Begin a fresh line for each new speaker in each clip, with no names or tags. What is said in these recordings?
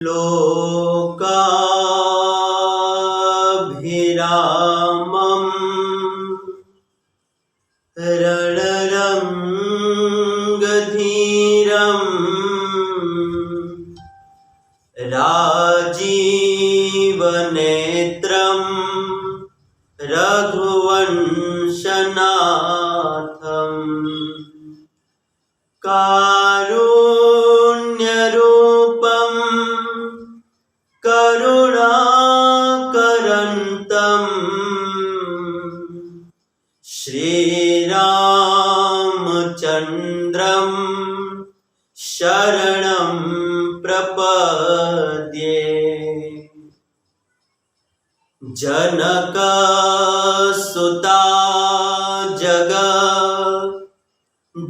लोकाभिरामम् रणरङ्गधीरम् राजीवनेत्रम् रघुवंशनाथम् कारुण्यरूपम् करुणाकरन्तम् श्रीरामचन्द्रं शरणं प्रपद्ये। जनकसुता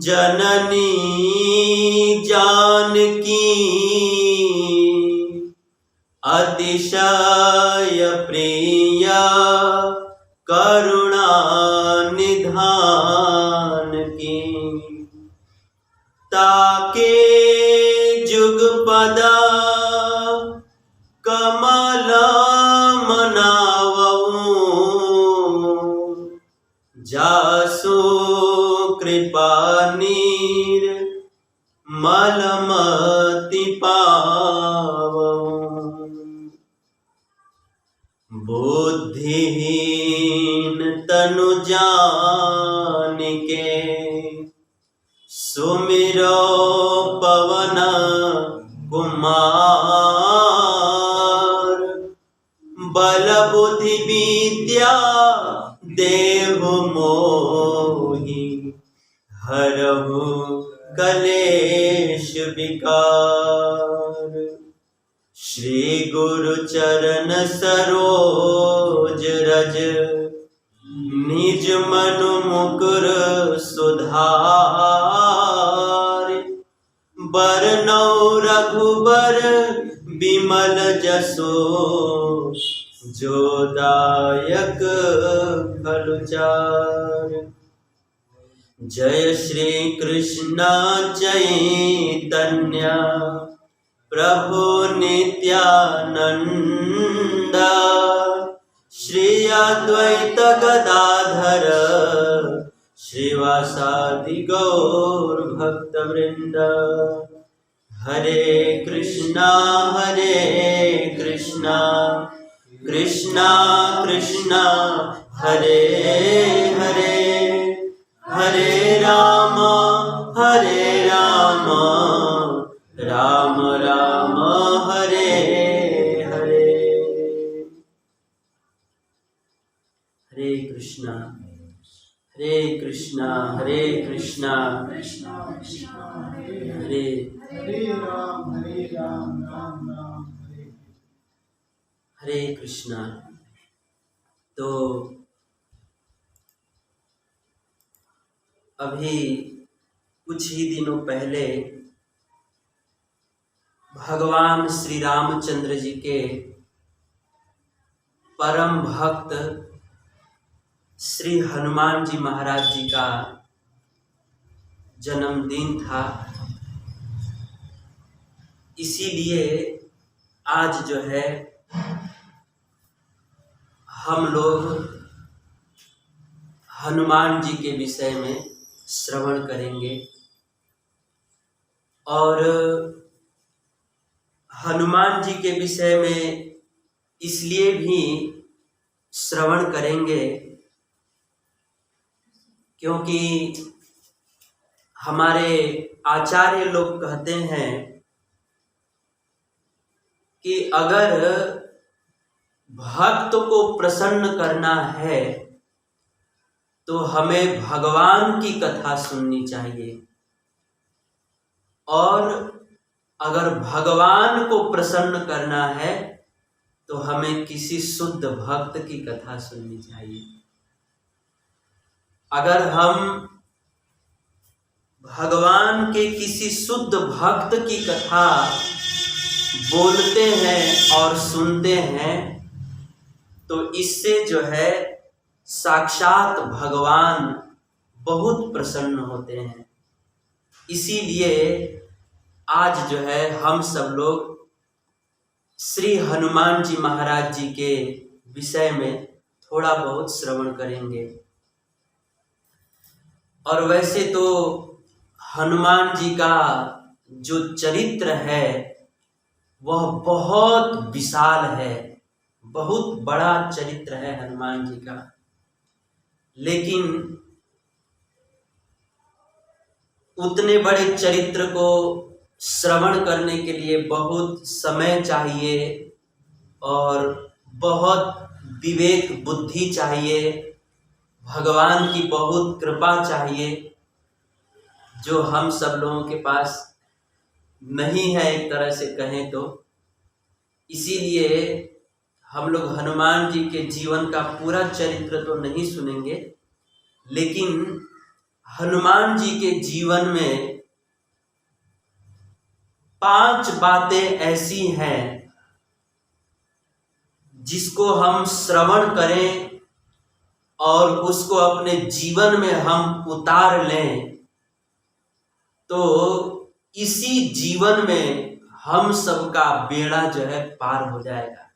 जननी जानकी अतिशय प्रिया करुणा निधान की। ताके जुगपद कमल मनावऊं जासु कृपा नीर मलमति पावऊं। बुद्धिहीन तनु जानिके सुमिरो पवन कुमार। बल बुद्धि विद्या देहु मोहि हरहु कलेश विकार। श्री गुरु चरण सरोज रज निज मनु मुकुर सुधार। बरनौ रघुबर बिमल जसो जो दायक फल चार। जय श्री कृष्ण चैतन्य प्रभु नित्यानंद। श्री अद्वैत गदाधर श्रीवासादि गौर भक्तवृंद। हरे कृष्णा कृष्णा कृष्णा हरे हरे, हरे राम राम राम हरे हरे। हरे कृष्णा हरे कृष्णा कृष्णा हरे राम राम राम हरे कृष्णा। तो अभी कुछ ही दिनों पहले भगवान श्री रामचंद्र जी के परम भक्त श्री हनुमान जी महाराज जी का जन्मदिन था। इसीलिए आज जो है हम लोग हनुमान जी के विषय में श्रवण करेंगे और हनुमान जी के विषय में इसलिए भी श्रवण करेंगे क्योंकि हमारे आचार्य लोग कहते हैं कि अगर भक्त को प्रसन्न करना है तो हमें भगवान की कथा सुननी चाहिए, और अगर भगवान को प्रसन्न करना है तो हमें किसी शुद्ध भक्त की कथा सुननी चाहिए। अगर हम भगवान के किसी शुद्ध भक्त की कथा बोलते हैं और सुनते हैं तो इससे जो है साक्षात भगवान बहुत प्रसन्न होते हैं। इसीलिए आज जो है हम सब लोग श्री हनुमान जी महाराज जी के विषय में थोड़ा बहुत श्रवण करेंगे। और वैसे तो हनुमान जी का जो चरित्र है वह बहुत विशाल है, बहुत बड़ा चरित्र है हनुमान जी का, लेकिन उतने बड़े चरित्र को श्रवण करने के लिए बहुत समय चाहिए और बहुत विवेक बुद्धि चाहिए, भगवान की बहुत कृपा चाहिए, जो हम सब लोगों के पास नहीं है एक तरह से कहें तो। इसीलिए हम लोग हनुमान जी के जीवन का पूरा चरित्र तो नहीं सुनेंगे, लेकिन हनुमान जी के जीवन में 5 बातें ऐसी हैं जिसको हम श्रवण करें और उसको अपने जीवन में हम उतार लें तो इसी जीवन में हम सबका बेड़ा जो है पार हो जाएगा,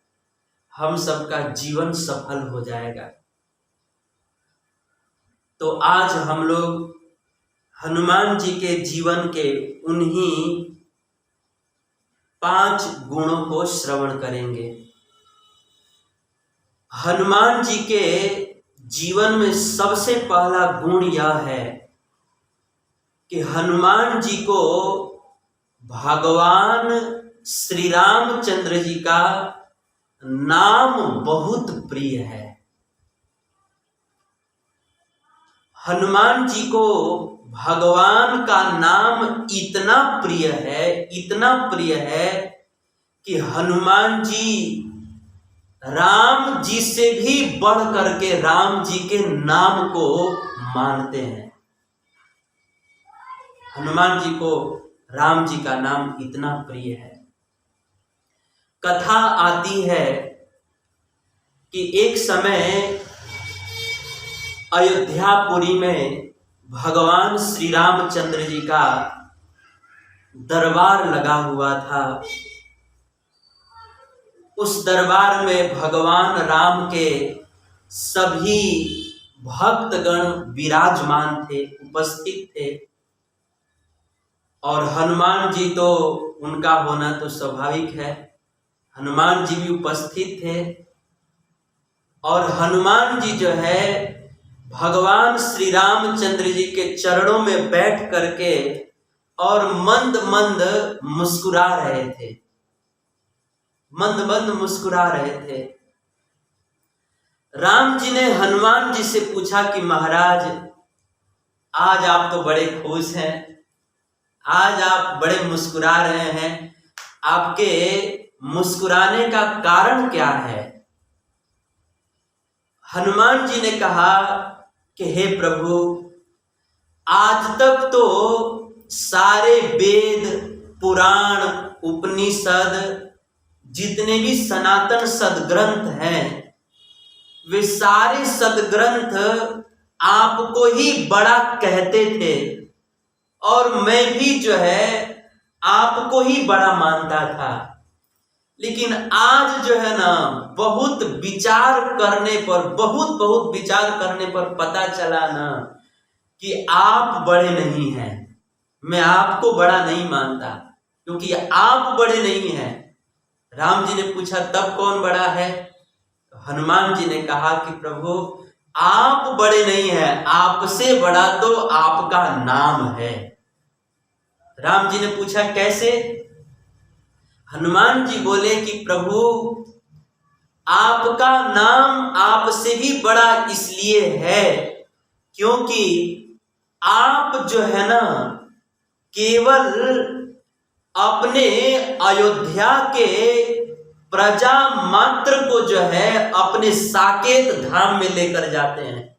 हम सबका जीवन सफल हो जाएगा। तो आज हम लोग हनुमान जी के जीवन के उन्हीं 5 गुणों को श्रवण करेंगे। हनुमान जी के जीवन में सबसे पहला गुण यह है कि हनुमान जी को भगवान श्री रामचंद्र जी का नाम बहुत प्रिय है। हनुमान जी को भगवान का नाम इतना प्रिय है, इतना प्रिय है कि हनुमान जी राम जी से भी बढ़ करके राम जी के नाम को मानते हैं। हनुमान जी को राम जी का नाम इतना प्रिय है। कथा आती है कि एक समय अयोध्यापुरी में भगवान श्री रामचंद्र जी का दरबार लगा हुआ था। उस दरबार में भगवान राम के सभी भक्तगण विराजमान थे, उपस्थित थे, और हनुमान जी तो उनका होना तो स्वाभाविक है, हनुमान जी भी उपस्थित थे। और हनुमान जी जो है भगवान श्री रामचंद्र जी के चरणों में बैठ करके और मंद मंद मुस्कुरा रहे थे, मंद मंद मुस्कुरा रहे थे। राम जी ने हनुमान जी से पूछा कि महाराज, आज आप तो बड़े खुश हैं, आज आप बड़े मुस्कुरा रहे हैं, आपके मुस्कुराने का कारण क्या है? हनुमान जी ने कहा कि हे प्रभु, आज तक तो सारे वेद, पुराण, उपनिषद, जितने भी सनातन सदग्रंथ हैं, वे सारे सदग्रंथ आपको ही बड़ा कहते थे और मैं भी जो है आपको ही बड़ा मानता था। लेकिन आज जो है ना, बहुत विचार करने पर, बहुत विचार करने पर पता चला ना कि आप बड़े नहीं हैं, मैं आपको बड़ा नहीं मानता, क्योंकि आप बड़े नहीं हैं। राम जी ने पूछा तब कौन बड़ा है? हनुमान जी ने कहा कि प्रभु, आप बड़े नहीं हैं, आपसे बड़ा तो आपका नाम है। राम जी ने पूछा कैसे? हनुमान जी बोले कि प्रभु, आपका नाम आपसे भी बड़ा इसलिए है क्योंकि आप जो है ना, केवल अपने अयोध्या के प्रजा मात्र को जो है अपने साकेत धाम में लेकर जाते हैं।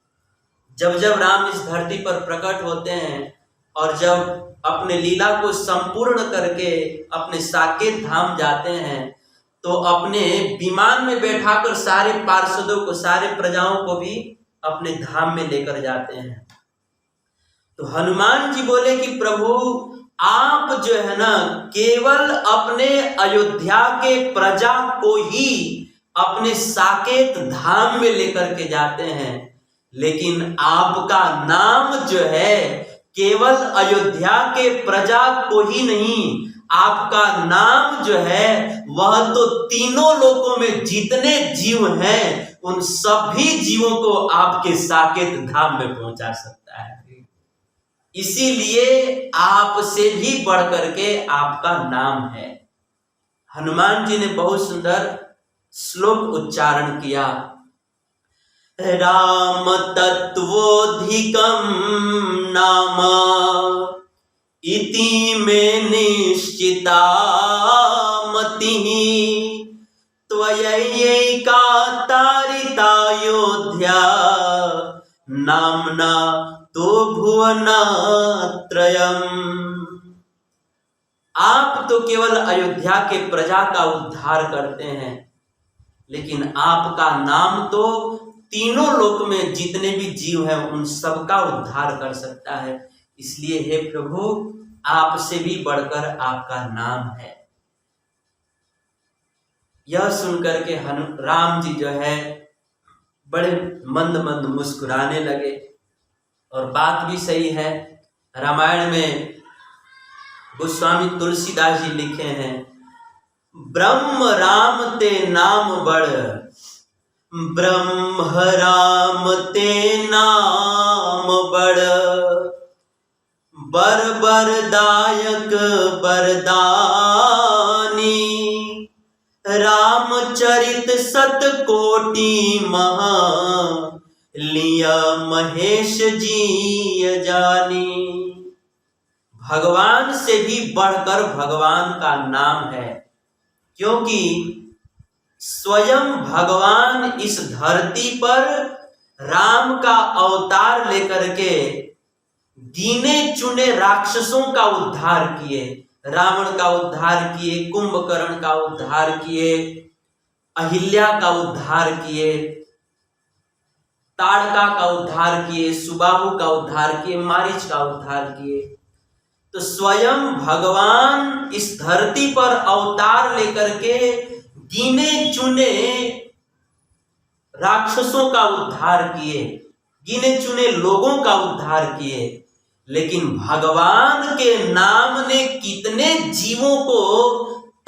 जब जब राम इस धरती पर प्रकट होते हैं और जब अपने लीला को संपूर्ण करके अपने साकेत धाम जाते हैं, तो अपने विमान में बैठाकर सारे पार्षदों को, सारे प्रजाओं को भी अपने धाम में लेकर जाते हैं। तो हनुमान जी बोले कि प्रभु, आप जो है ना केवल अपने अयोध्या के प्रजा को ही अपने साकेत धाम में लेकर के जाते हैं, लेकिन आपका नाम जो है केवल अयोध्या के प्रजा को ही नहीं, आपका नाम जो है वह तो तीनों लोकों में जितने जीव हैं उन सभी जीवों को आपके साकेत धाम में पहुंचा सकता है। इसीलिए आपसे भी बढ़ करके आपका नाम है। हनुमान जी ने बहुत सुंदर श्लोक उच्चारण किया, राम तत्वोधिकम नाम इति में निश्चिता मतिः त्वयैका तारितायोध्या नामना तो भुवनत्रयम्। आप तो केवल अयोध्या के प्रजा का उद्धार करते हैं, लेकिन आपका नाम तो तीनों लोक में जितने भी जीव हैं उन सबका उद्धार कर सकता है। इसलिए हे प्रभु, आपसे भी बढ़कर आपका नाम है। यह सुनकर के राम जी जो है बड़े मंद मंद मुस्कुराने लगे। और बात भी सही है। रामायण में गोस्वामी तुलसीदास जी लिखे हैं, ब्रह्म राम ते नाम बड़, ब्रह्म राम ते नाम बड़, बर बरदायक बरदानी, रामचरित सत कोटि महा, लिया महेश जी जानी। भगवान से भी बढ़कर भगवान का नाम है, क्योंकि स्वयं भगवान इस धरती पर राम का अवतार लेकर के गिने चुने राक्षसों का उद्धार किए, रावण का उद्धार किए, कुंभकर्ण का उद्धार किए, अहिल्या का उद्धार किए, ताड़का का उद्धार किए, सुबाहु का उद्धार किए, मारीच का उद्धार किए। तो स्वयं भगवान इस धरती पर अवतार लेकर के गिने चुने राक्षसों का उद्धार किए, गिने चुने लोगों का उद्धार किए, लेकिन भगवान के नाम ने कितने जीवों को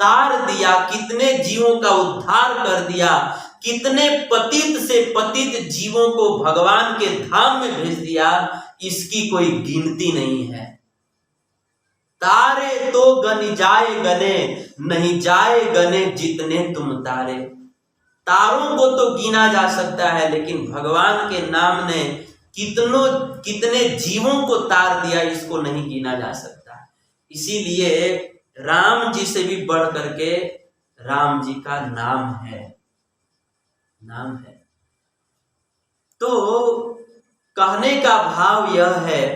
तार दिया, कितने जीवों का उद्धार कर दिया, कितने पतित से पतित जीवों को भगवान के धाम में भेज दिया, इसकी कोई गिनती नहीं है। तारे तो गन जाए गने, नहीं जाए गने जितने तुम तारे। तारों को तो गिना जा सकता है, लेकिन भगवान के नाम ने कितने जीवों को तार दिया, इसको नहीं गिना जा सकता। इसीलिए राम जी से भी बढ़ करके राम जी का नाम है, नाम है। तो कहने का भाव यह है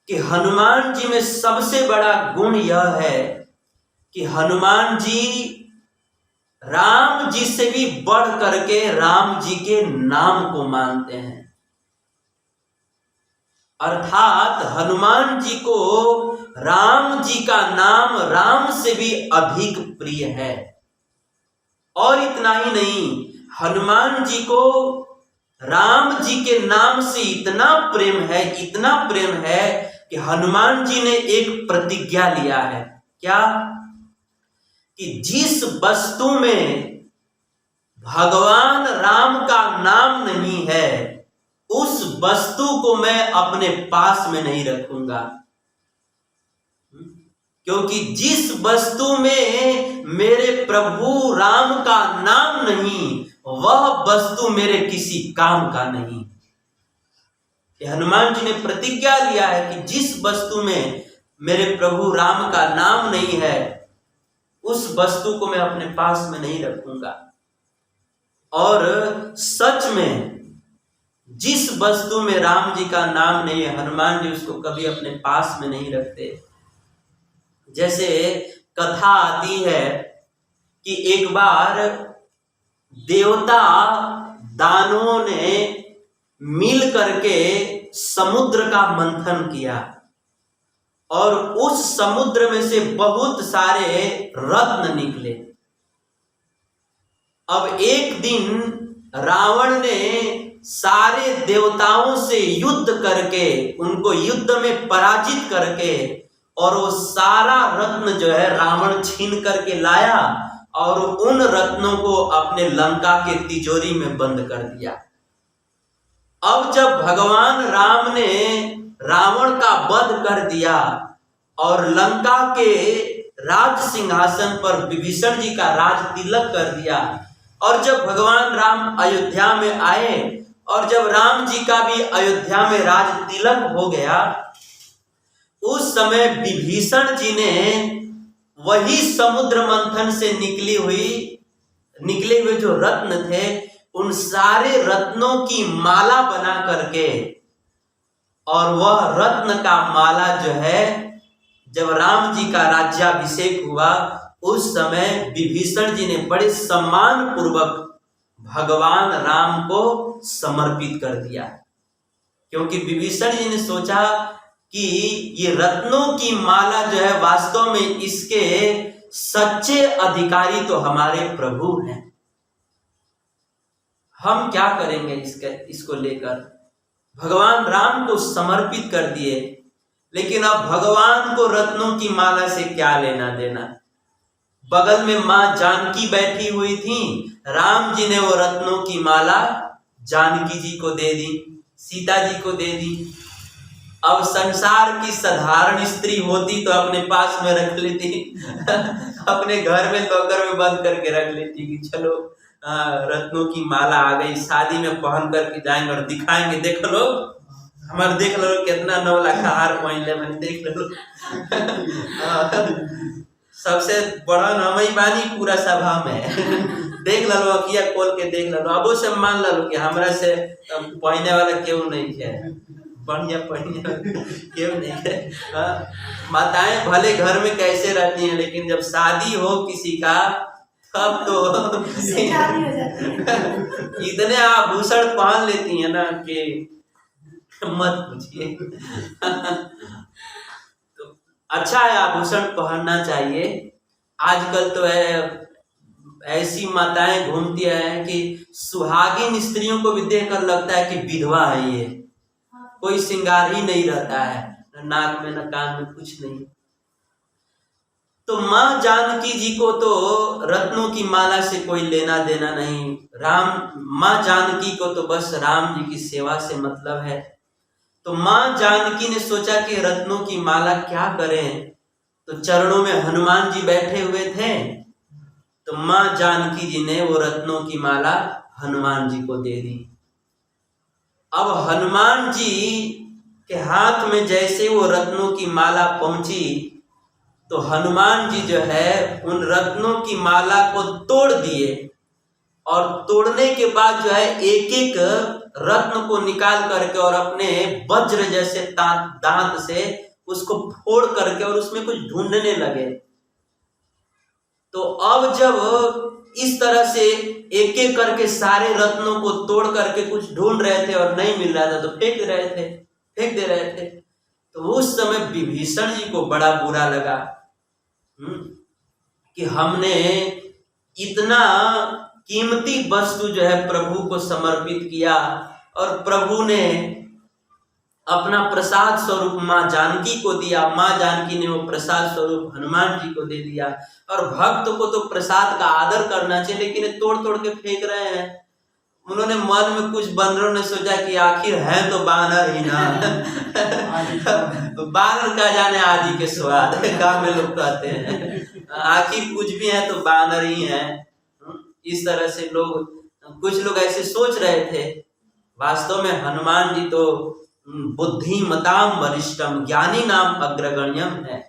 कि हनुमान जी में सबसे बड़ा गुण यह है कि हनुमान जी राम जी से भी बढ़ करके राम जी के नाम को मानते हैं। अर्थात हनुमान जी को राम जी का नाम राम से भी अधिक प्रिय है। और इतना ही नहीं, हनुमान जी को राम जी के नाम से इतना प्रेम है, इतना प्रेम है कि हनुमान जी ने एक प्रतिज्ञा लिया है। क्या? कि जिस वस्तु में भगवान राम का नाम नहीं है, उस वस्तु को मैं अपने पास में नहीं रखूंगा। क्योंकि जिस वस्तु में मेरे प्रभु राम का नाम नहीं, वह वस्तु मेरे किसी काम का नहीं। हनुमान जी ने प्रतिज्ञा लिया है कि जिस वस्तु में मेरे प्रभु राम का नाम नहीं है, उस वस्तु को मैं अपने पास में नहीं रखूंगा। और सच में जिस वस्तु में राम जी का नाम नहीं है, हनुमान जी उसको कभी अपने पास में नहीं रखते। जैसे कथा आती है कि एक बार देवता दानवों ने मिल करके समुद्र का मंथन किया और उस समुद्र में से बहुत सारे रत्न निकले। अब एक दिन रावण ने सारे देवताओं से युद्ध करके, उनको युद्ध में पराजित करके, और वो सारा रत्न जो है रावण छीन करके लाया और उन रत्नों को अपने लंका के तिजोरी में बंद कर दिया। अब जब भगवान राम ने रावण का वध कर दिया और लंका के राज सिंहासन पर विभीषण जी का राज तिलक कर दिया, और जब भगवान राम अयोध्या में आए और जब राम जी का भी अयोध्या में राज तिलक हो गया, उस समय विभीषण जी ने वही समुद्र मंथन से निकले हुए जो रत्न थे, उन सारे रत्नों की माला बना करके, और वह रत्न का माला जो है जब राम जी का राज्याभिषेक हुआ, उस समय विभीषण जी ने बड़े सम्मान पूर्वक भगवान राम को समर्पित कर दिया। क्योंकि विभीषण जी ने सोचा कि ये रत्नों की माला जो है वास्तव में इसके सच्चे अधिकारी तो हमारे प्रभु हैं। हम क्या करेंगे इसको लेकर? भगवान राम को समर्पित कर दिए, लेकिन अब भगवान को रत्नों की माला से क्या लेना देना? बगल में मां जानकी बैठी हुई थी, राम जी ने वो रत्नों की माला जानकी जी को दे दी, सीता जी को दे दी। अब संसार की साधारण स्त्री होती तो अपने पास में रख लेती अपने घर में लॉकर में बंद करके रख लेती कि चलो रत्नों की माला आ गई, शादी में पहन करके जाएंगे और दिखाएंगे, देख लो हमारे, देख लो कितना 9 लाख हार पहन मैंने, देख लो सबसे बड़ा नाम ही बानी पूरा सभा में देख लो, अखिया खोल के देख लो, अब से मान लो कि हमरा से पहने वाला क्यों नहीं है, बढ़िया क्यों नहीं है। माताएं भले घर में कैसे रहती हैं, लेकिन जब शादी हो किसी का तब तो इतने आभूषण पहन लेती है ना कि मत पूछिए तो अच्छा है, आभूषण पहनना चाहिए। आजकल तो ऐसी माताएं घूमती है कि सुहागिन स्त्रियों को भी देखकर लगता है कि विधवा है, ये कोई श्रृंगार ही नहीं रहता है, न नाक में न कान में कुछ नहीं। तो मां जानकी जी को तो रत्नों की माला से कोई लेना देना नहीं, मां जानकी को तो बस राम जी की सेवा से मतलब है। तो मां जानकी ने सोचा कि रत्नों की माला क्या करें, तो चरणों में हनुमान जी बैठे हुए थे, तो मां जानकी जी ने वो रत्नों की माला हनुमान जी को दे दी। अब हनुमान जी के हाथ में जैसे वो रत्नों की माला पहुंची, तो हनुमान जी जो है उन रत्नों की माला को तोड़ दिए, और तोड़ने के बाद जो है एक एक रत्न को निकाल करके और अपने वज्र जैसे दांत से उसको फोड़ करके और उसमें कुछ ढूंढने लगे। तो अब जब इस तरह से एक एक करके सारे रत्नों को तोड़ करके कुछ ढूंढ रहे थे और नहीं मिल रहा था, तो फेंक दे रहे थे। तो उस समय विभीषण जी को बड़ा बुरा लगा कि हमने इतना कीमती वस्तु जो है प्रभु को समर्पित किया, और प्रभु ने अपना प्रसाद स्वरूप मां जानकी को दिया, मां जानकी ने वो प्रसाद स्वरूप हनुमान जी को दे दिया। और भक्त को तो प्रसाद का आदर करना चाहिए, लेकिन तोड़ तोड़ के फेंक रहे हैं। उन्होंने मन में कुछ बंदरों ने सोचा कि आखिर है तो बानर ही ना बानर का जाने आदि के स्वाद गाँव में लोग कहते हैं, आखिर कुछ भी है तो बानर ही है। इस तरह से कुछ लोग ऐसे सोच रहे थे। वास्तव में हनुमान जी तो बुद्धिमताम वरिष्ठम, ज्ञानी नाम अग्रगण्यम है।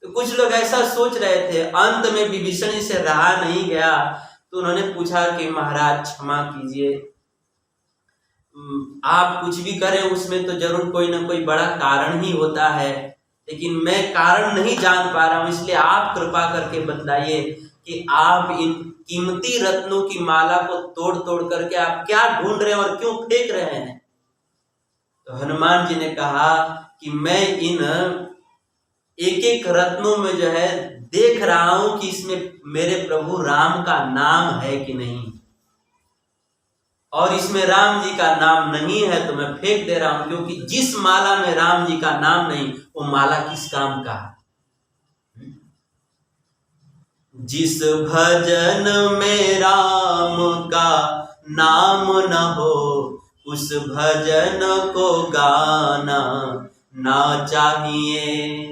तो कुछ लोग ऐसा सोच रहे थे। अंत में विभीषण से रहा नहीं गया, तो उन्होंने पूछा कि महाराज क्षमा कीजिए, आप कुछ भी करें उसमें तो जरूर कोई ना कोई बड़ा कारण ही होता है, लेकिन मैं कारण नहीं जान पा रहा हूं, इसलिए आप कृपा करके बतलाइए कि आप इन कीमती रत्नों की माला को तोड़ तोड़ करके आप क्या ढूंढ रहे हैं और क्यों फेंक रहे हैं। तो हनुमान जी ने कहा कि मैं इन एक एक रत्नों में जो है देख रहा हूं कि इसमें मेरे प्रभु राम का नाम है कि नहीं, और इसमें राम जी का नाम नहीं है तो मैं फेंक दे रहा हूं, क्योंकि जिस माला में राम जी का नाम नहीं वो माला किस काम का। जिस भजन में राम का नाम न हो उस भजन को गाना ना चाहिए।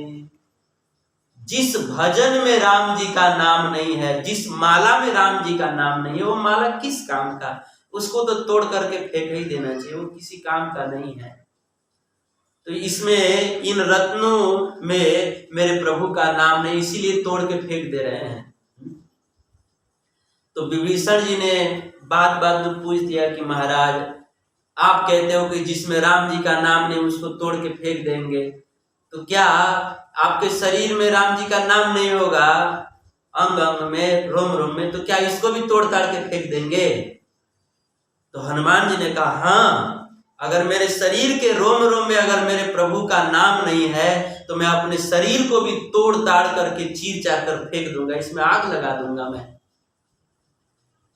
जिस भजन में राम जी का नाम नहीं है, जिस माला में राम जी का नाम नहीं है, वो माला किस काम का, उसको तो तोड़ करके फेंक ही देना चाहिए, वो किसी काम का नहीं है। तो इसमें इन रत्नों में मेरे प्रभु का नाम नहीं, इसीलिए तोड़ के फेंक दे रहे हैं। तो विभीषण जी ने बात बात में पूछ दिया कि महाराज आप कहते हो कि जिसमें राम जी का नाम नहीं उसको तोड़ के फेंक देंगे, तो क्या आपके शरीर में राम जी का नाम नहीं होगा, अंग अंग में, रोम रोम में, तो क्या इसको भी तोड़ ताड़ के फेंक देंगे? तो हनुमान जी ने कहा हाँ, अगर मेरे शरीर के रोम रोम में अगर मेरे प्रभु का नाम नहीं है तो मैं अपने शरीर को भी तोड़ ताड़ करके चीर चार कर फेंक दूंगा, इसमें आग लगा दूंगा मैं।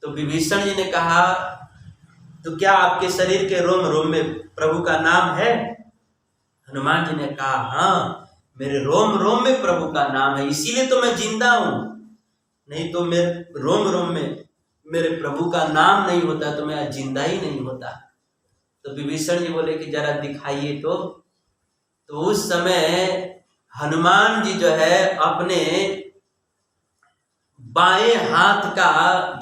तो विभीषण जी ने कहा तो क्या आपके शरीर के रोम रोम में प्रभु का नाम है? हनुमान जी ने कहा हाँ, मेरे रोम रोम में प्रभु का नाम है, इसीलिए तो मैं जिंदा हूं, नहीं तो मेरे रोम रोम में मेरे प्रभु का नाम नहीं होता तो मैं जिंदा ही नहीं होता। तो विभीषण जी बोले कि जरा दिखाइए तो उस समय हनुमान जी जो है अपने बाएं हाथ का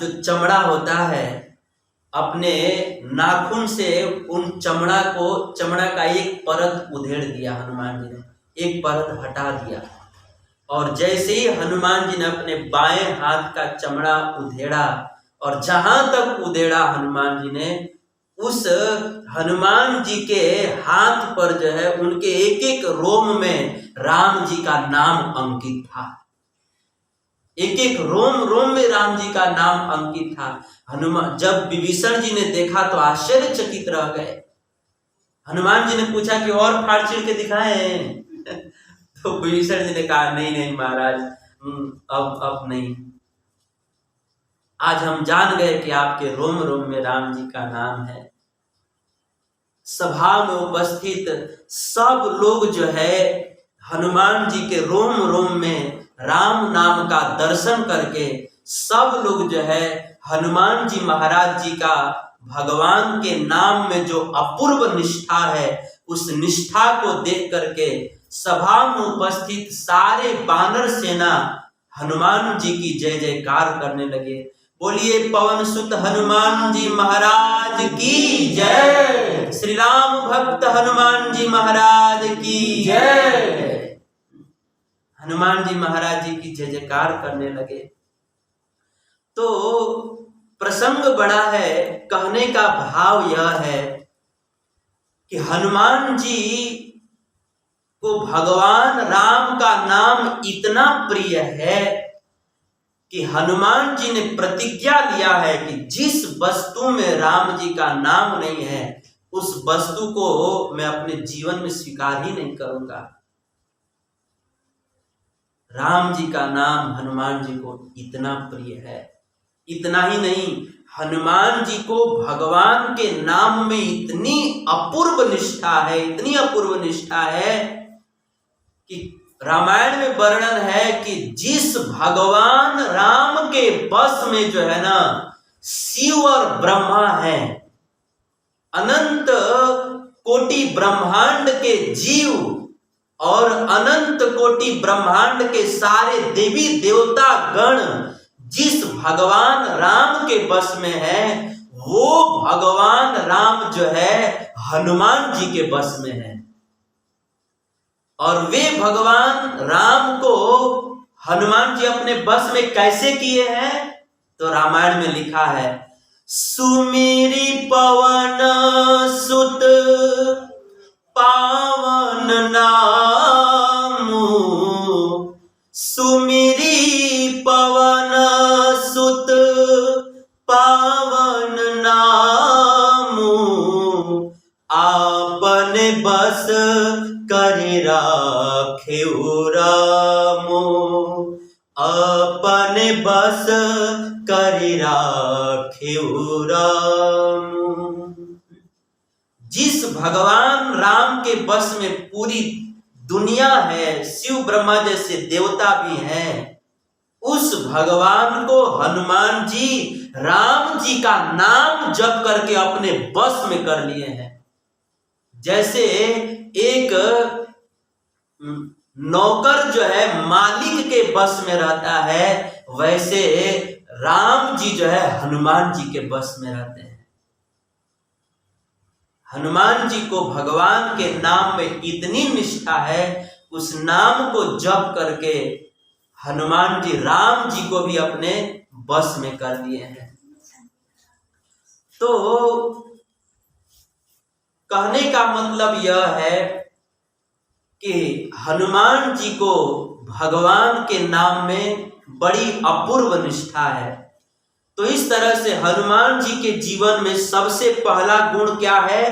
जो चमड़ा होता है, अपने नाखून से उन चमड़ा का एक परत उधेड़ दिया हनुमान जी ने, एक परत हटा दिया। और जैसे ही हनुमान जी ने अपने बाएं हाथ का चमड़ा उधेड़ा, और जहां तक उधेड़ा हनुमान जी ने, उस हनुमान जी के हाथ पर जो है उनके एक एक रोम में राम जी का नाम अंकित था, एक एक रोम रोम में राम जी का नाम अंकित था। हनुमान जब विभीषण जी ने देखा तो आश्चर्यचकित रह गए। हनुमान जी ने पूछा कि और फाड़ चीर के दिखाए तो विभीषण जी ने कहा नहीं नहीं महाराज, अब नहीं, आज हम जान गए कि आपके रोम रोम में राम जी का नाम है। सभा में उपस्थित सब लोग जो है हनुमान जी के रोम रोम में राम नाम का दर्शन करके सब लोग जो है हनुमान जी महाराज जी का भगवान के नाम में जो अपूर्व निष्ठा है उस निष्ठा को देख करके सभा में उपस्थित सारे वानर सेना हनुमान जी की जय जयकार करने लगे। बोलिए पवन सुत हनुमान जी महाराज की जय, श्री राम भक्त हनुमान जी महाराज की जय। हनुमान जी महाराज जी की जय जयकार करने लगे। तो प्रसंग बड़ा है, कहने का भाव यह है कि हनुमान जी को भगवान राम का नाम इतना प्रिय है कि हनुमान जी ने प्रतिज्ञा लिया है कि जिस वस्तु में राम जी का नाम नहीं है उस वस्तु को मैं अपने जीवन में स्वीकार ही नहीं करूंगा। राम जी का नाम हनुमान जी को इतना प्रिय है। इतना ही नहीं, हनुमान जी को भगवान के नाम में इतनी अपूर्व निष्ठा है, इतनी अपूर्व निष्ठा है कि रामायण में वर्णन है कि जिस भगवान राम के बस में जो है ना शिव और ब्रह्मा है, अनंत कोटि ब्रह्मांड के जीव और अनंत कोटि ब्रह्मांड के सारे देवी देवता गण जिस भगवान राम के बस में है वो भगवान राम जो है हनुमान जी के बस में है। और वे भगवान राम को हनुमान जी अपने बस में कैसे किए हैं? तो रामायण में लिखा है, सुमिरी पवन सुत पावन नामु, सुमिरी पवन सुत पावन नामु, आपन बस कर राखेउ राम। करि राखेउ राम। जिस भगवान राम के बस में पूरी दुनिया है, शिव ब्रह्मा जैसे देवता भी हैं, उस भगवान को हनुमान जी राम जी का नाम जप करके अपने बस में कर लिए हैं। जैसे एक नौकर जो है मालिक के बस में रहता है, वैसे राम जी जो है हनुमान जी के बस में रहते हैं। हनुमान जी को भगवान के नाम में इतनी निष्ठा है, उस नाम को जप करके हनुमान जी राम जी को भी अपने बस में कर लिए हैं। तो कहने का मतलब यह है कि हनुमान जी को भगवान के नाम में बड़ी अपूर्व निष्ठा है। तो इस तरह से हनुमान जी के जीवन में सबसे पहला गुण क्या है?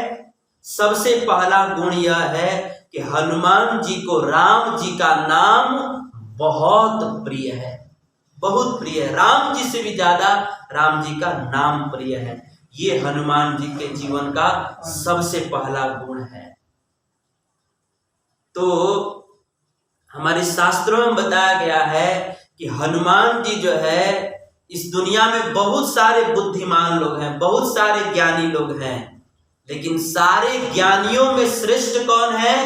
सबसे पहला गुण यह है कि हनुमान जी को राम जी का नाम बहुत प्रिय है, बहुत प्रिय है। राम जी से भी ज्यादा राम जी का नाम प्रिय है। ये हनुमान जी के जीवन का सबसे पहला गुण है। तो हमारे शास्त्रों में बताया गया है कि हनुमान जी जो है, इस दुनिया में बहुत सारे बुद्धिमान लोग हैं, बहुत सारे ज्ञानी लोग हैं, लेकिन सारे ज्ञानियों में श्रेष्ठ कौन है?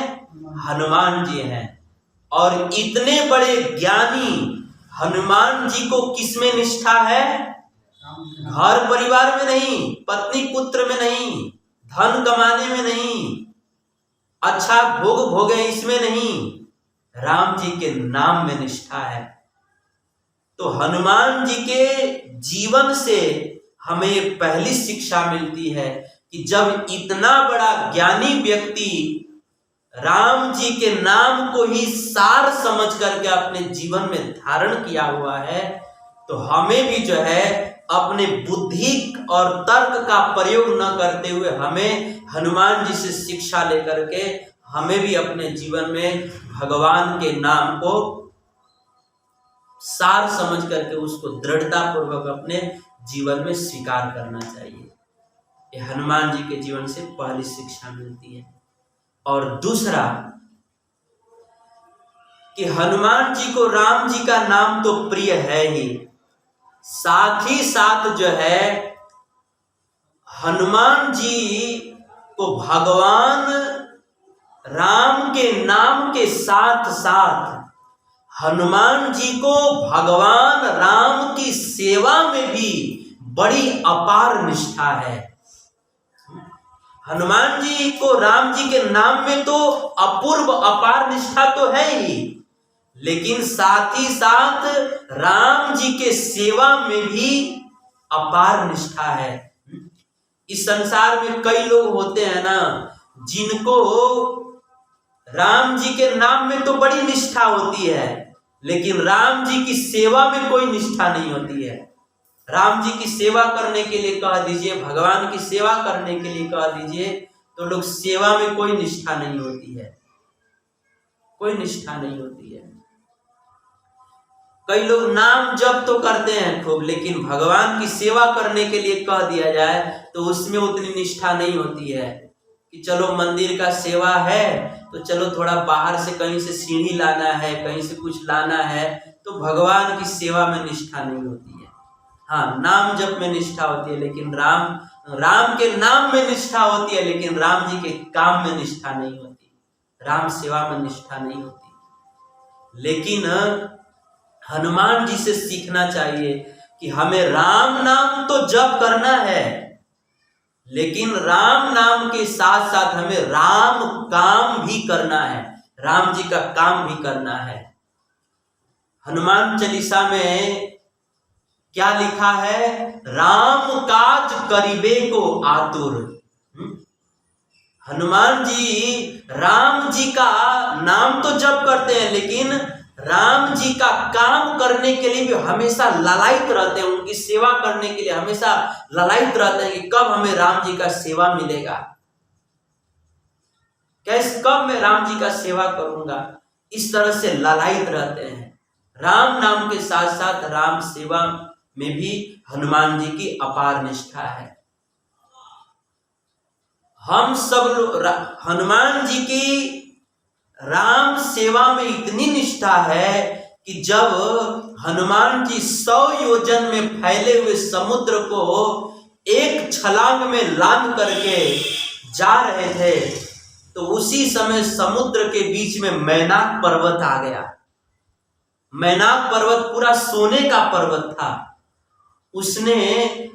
हनुमान जी हैं। और इतने बड़े ज्ञानी हनुमान जी को किसमें निष्ठा है? घर परिवार में नहीं, पत्नी पुत्र में नहीं, धन कमाने में नहीं, अच्छा भोग भोगे इसमें नहीं, राम जी के नाम में निष्ठा है। तो हनुमान जी के जीवन से हमें पहली शिक्षा मिलती है कि जब इतना बड़ा ज्ञानी व्यक्ति राम जी के नाम को ही सार समझ करके अपने जीवन में धारण किया हुआ है, तो हमें भी जो है अपने बुद्धि और तर्क का प्रयोग न करते हुए हमें हनुमान जी से शिक्षा लेकर के हमें भी अपने जीवन में भगवान के नाम को सार समझ करके उसको दृढ़ता पूर्वक अपने जीवन में स्वीकार करना चाहिए। ये हनुमान जी के जीवन से पहली शिक्षा मिलती है। और दूसरा कि हनुमान जी को राम जी का नाम तो प्रिय है ही, साथ ही साथ जो है हनुमान जी को भगवान राम के नाम के साथ साथ हनुमान जी को भगवान राम की सेवा में भी बड़ी अपार निष्ठा है। हनुमान जी को राम जी के नाम में तो अपूर्व अपार निष्ठा तो है ही, लेकिन साथ ही साथ राम जी के सेवा में भी अपार निष्ठा है। इस संसार में कई लोग होते हैं ना, जिनको राम जी के नाम में तो बड़ी निष्ठा होती है, लेकिन राम जी की सेवा में कोई निष्ठा नहीं होती है। राम जी की सेवा करने के लिए कह दीजिए, भगवान की सेवा करने के लिए कह दीजिए, तो लोग सेवा में कोई निष्ठा नहीं होती है, कोई निष्ठा नहीं होती है। कई लोग नाम जप तो करते हैं खूब, लेकिन भगवान की सेवा करने के लिए कह दिया जाए तो उसमें उतनी निष्ठा नहीं होती है कि चलो मंदिर का सेवा है तो चलो थोड़ा बाहर से कहीं से सीढ़ी लाना है, कहीं से कुछ लाना है, तो भगवान की सेवा में निष्ठा नहीं होती है। हाँ, नाम जप में निष्ठा होती है, लेकिन राम के नाम में निष्ठा होती है, लेकिन राम जी के काम में निष्ठा नहीं होती, राम सेवा में निष्ठा नहीं होती। लेकिन हनुमान जी से सीखना चाहिए कि हमें राम नाम तो जप करना है, लेकिन राम नाम के साथ साथ हमें राम काम भी करना है, राम जी का काम भी करना है। हनुमान चालीसा में क्या लिखा है? राम काज करिबे को आतुर। हनुमान जी राम जी का नाम तो जप करते हैं, लेकिन राम जी का काम करने के लिए भी हमेशा ललायित रहते हैं, उनकी सेवा करने के लिए हमेशा ललायित रहते हैं कि कब हमें राम जी का सेवा मिलेगा, कैसे कब मैं राम जी का सेवा करूंगा। इस तरह से ललायित रहते हैं। राम नाम के साथ साथ राम सेवा में भी हनुमान जी की अपार निष्ठा है। हम सब लोग हनुमान जी की राम सेवा में इतनी निष्ठा है कि जब हनुमान जी 100 योजन में फैले हुए समुद्र को एक छलांग में लांघ करके जा रहे थे, तो उसी समय समुद्र के बीच में मैनाक पर्वत आ गया। मैनाक पर्वत पूरा सोने का पर्वत था। उसने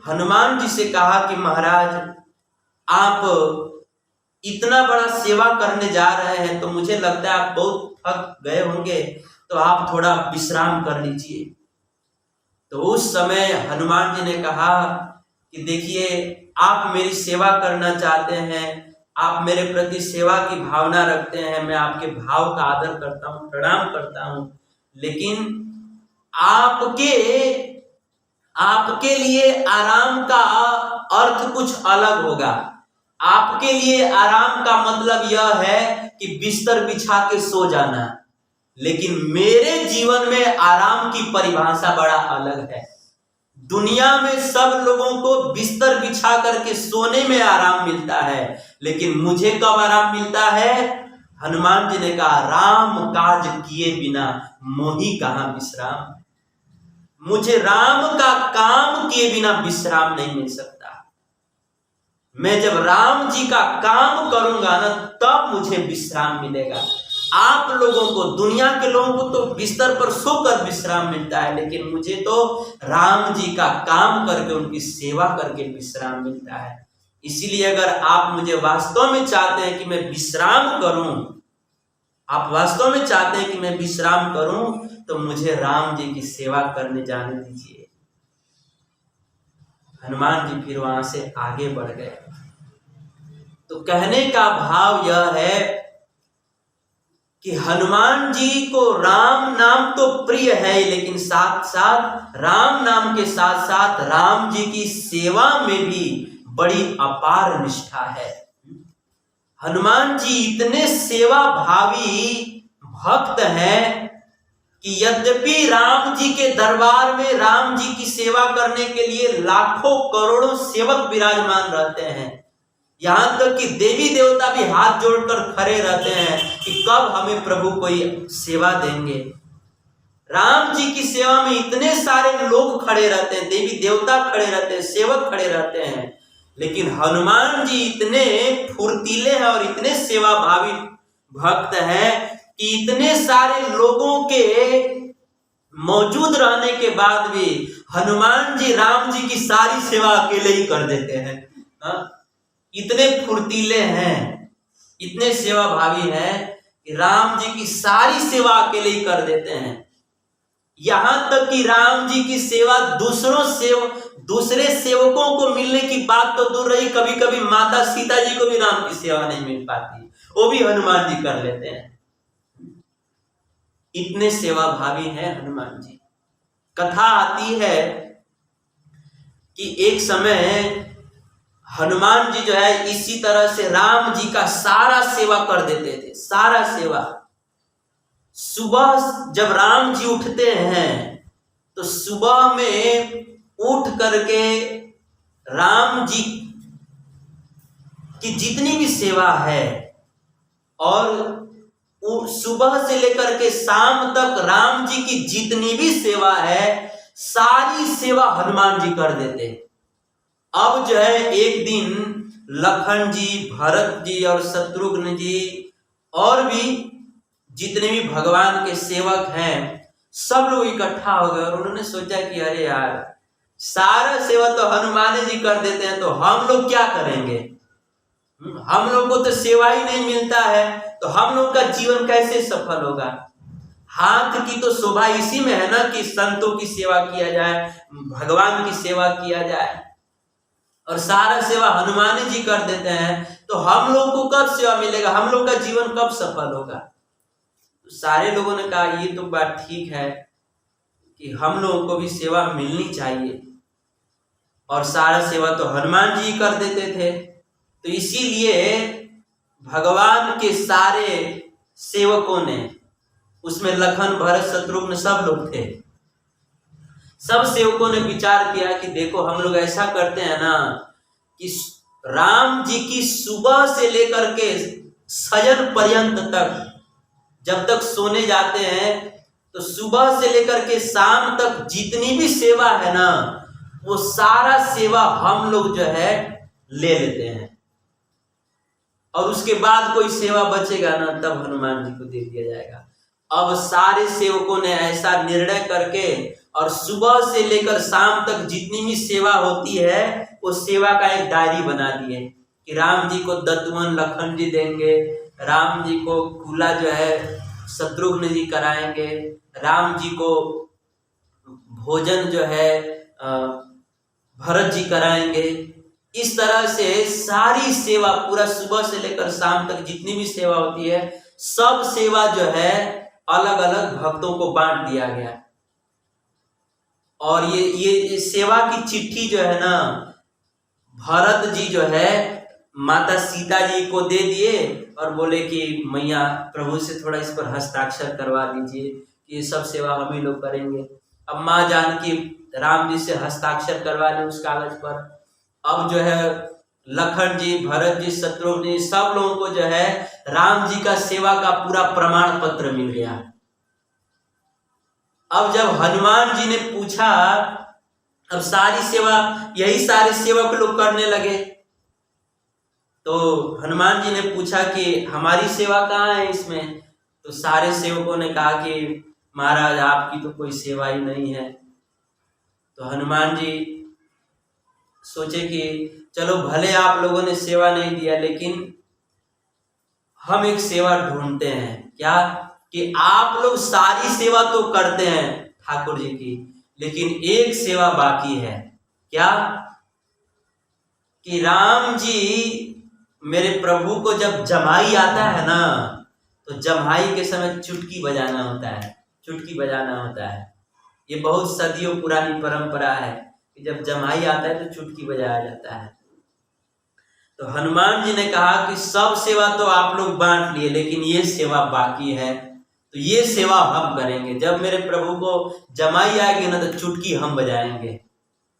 हनुमान जी से कहा कि महाराज, आप इतना बड़ा सेवा करने जा रहे हैं, तो मुझे लगता है आप बहुत थक गए होंगे, तो आप थोड़ा विश्राम कर लीजिए। तो उस समय हनुमान जी ने कहा कि देखिए, आप मेरी सेवा करना चाहते हैं, आप मेरे प्रति सेवा की भावना रखते हैं, मैं आपके भाव का आदर करता हूँ, प्रणाम करता हूँ, लेकिन आपके लिए आराम का अर्थ कुछ अलग होगा। आपके लिए आराम का मतलब यह है कि बिस्तर बिछा के सो जाना, लेकिन मेरे जीवन में आराम की परिभाषा बड़ा अलग है। दुनिया में सब लोगों को बिस्तर बिछा करके सोने में आराम मिलता है, लेकिन मुझे कब आराम मिलता है? हनुमान जी ने कहा, राम काज किए बिना मोहि कहां विश्राम। मुझे राम का काम किए बिना विश्राम नहीं मिल सकता। मैं जब राम जी का काम करूंगा ना, तब मुझे विश्राम मिलेगा। आप लोगों को, दुनिया के लोगों को तो बिस्तर पर सोकर विश्राम मिलता है, लेकिन मुझे तो राम जी का काम करके, उनकी सेवा करके विश्राम मिलता है। इसीलिए अगर आप मुझे वास्तव में चाहते हैं कि मैं विश्राम करूं, आप वास्तव में चाहते हैं कि मैं विश्राम करूं, तो मुझे राम जी की सेवा करने जाने दीजिए। हनुमान जी फिर वहां से आगे बढ़ गए। तो कहने का भाव यह है कि हनुमान जी को राम नाम तो प्रिय है, लेकिन साथ साथ राम नाम के साथ साथ राम जी की सेवा में भी बड़ी अपार निष्ठा है। हनुमान जी इतने सेवा भावी भक्त हैं कि यद्यपि राम जी के दरबार में राम जी की सेवा करने के लिए लाखों करोड़ों सेवक विराजमान रहते हैं, यहां तक कि देवी देवता भी हाथ जोड़कर खड़े रहते हैं कि कब हमें प्रभु कोई सेवा देंगे। राम जी की सेवा में इतने सारे लोग खड़े रहते हैं, देवी देवता खड़े रहते हैं, सेवक खड़े रहते हैं, लेकिन हनुमान जी इतने फुर्तीले हैं और इतने सेवा भावी भक्त हैं कि इतने सारे लोगों के मौजूद रहने के बाद भी हनुमान जी राम जी की सारी सेवा अकेले ही कर देते हैं। इतने फुर्तीले हैं, इतने सेवा भावी हैं कि राम जी की सारी सेवा अकेले ही कर देते हैं। यहां तक कि राम जी की सेवा दूसरे सेवकों को मिलने की बात तो दूर रही, कभी कभी माता सीता जी को भी राम की सेवा नहीं मिल पाती, वो भी हनुमान जी कर लेते हैं। इतने सेवा भावी हैं हनुमान जी। कथा आती है कि एक समय हनुमान जी जो है इसी तरह से राम जी का सारा सेवा कर देते थे, सारा सेवा। सुबह जब राम जी उठते हैं तो सुबह में उठ करके राम जी की जितनी भी सेवा है, और सुबह से लेकर के शाम तक राम जी की जितनी भी सेवा है, सारी सेवा हनुमान जी कर देते हैं। अब जो है एक दिन लखन जी, भरत जी और शत्रुघ्न जी और भी जितने भी भगवान के सेवक हैं, सब लोग इकट्ठा हो गए और उन्होंने सोचा कि अरे यार, सारा सेवा तो हनुमान जी कर देते हैं, तो हम लोग क्या करेंगे? हम लोग को तो सेवा ही नहीं मिलता है, तो हम लोग का जीवन कैसे सफल होगा? हाथ की तो शोभा इसी में है ना कि संतों की सेवा किया जाए, भगवान की सेवा किया जाए, और सारा सेवा हनुमान जी कर देते हैं, तो हम लोग को कब सेवा मिलेगा? हम लोग का जीवन कब सफल होगा? तो सारे लोगों ने कहा ये तो बात ठीक है कि हम लोगों को भी सेवा मिलनी चाहिए, और सारा सेवा तो हनुमान जी कर देते थे। तो इसीलिए भगवान के सारे सेवकों ने, उसमें लखन भरत शत्रुघ्न सब लोग थे, सब सेवकों ने विचार किया कि देखो हम लोग ऐसा करते हैं ना कि राम जी की सुबह से लेकर के सजन पर्यंत तक, जब तक सोने जाते हैं तो सुबह से लेकर के शाम तक जितनी भी सेवा है ना, वो सारा सेवा हम लोग जो है ले लेते हैं, और उसके बाद कोई सेवा बचेगा ना तब हनुमान जी को दे दिया जाएगा। अब सारे सेवकों ने ऐसा निर्णय करके और सुबह से लेकर शाम तक जितनी भी सेवा होती है वो सेवा का एक डायरी बना दिए कि राम जी को दत्तवन लखन जी देंगे, राम जी को कूला जो है शत्रुघ्न जी कराएंगे, राम जी को भोजन जो है भरत जी कराएंगे। इस तरह से सारी सेवा पूरा सुबह से लेकर शाम तक जितनी भी सेवा होती है सब सेवा जो है अलग अलग भक्तों को बांट दिया गया। और ये सेवा की चिट्ठी जो है ना भरत जी जो है माता सीता जी को दे दिए और बोले कि मैया प्रभु से थोड़ा इस पर हस्ताक्षर करवा दीजिए कि ये सब सेवा हम ही लोग करेंगे। अब माँ जानकी राम जी से हस्ताक्षर करवा ले उस कागज पर। अब जो है लखन जी, भरत जी, शत्रुघ्न जी सब लोगों को जो है राम जी का सेवा का पूरा प्रमाण पत्र मिल गया। अब जब हनुमान जी ने पूछा, अब सारी सेवा यही सारे सेवक लोग करने लगे, तो हनुमान जी ने पूछा कि हमारी सेवा कहाँ है इसमें? तो सारे सेवकों ने कहा कि महाराज आपकी तो कोई सेवा ही नहीं है। तो हनुमान जी सोचे कि चलो भले आप लोगों ने सेवा नहीं दिया, लेकिन हम एक सेवा ढूंढते हैं। क्या? कि आप लोग सारी सेवा तो करते हैं ठाकुर जी की, लेकिन एक सेवा बाकी है। क्या? कि राम जी मेरे प्रभु को जब जमाई आता है ना, तो जमाई के समय चुटकी बजाना होता है, चुटकी बजाना होता है। ये बहुत सदियों पुरानी परंपरा है कि जब जमाई आता है तो चुटकी बजाया जाता है। तो हनुमान जी ने कहा कि सब सेवा तो आप लोग बांट लिए, लेकिन ये सेवा बाकी है, तो ये सेवा हम करेंगे। जब मेरे प्रभु को जमाई आएगी ना तो चुटकी हम बजाएंगे,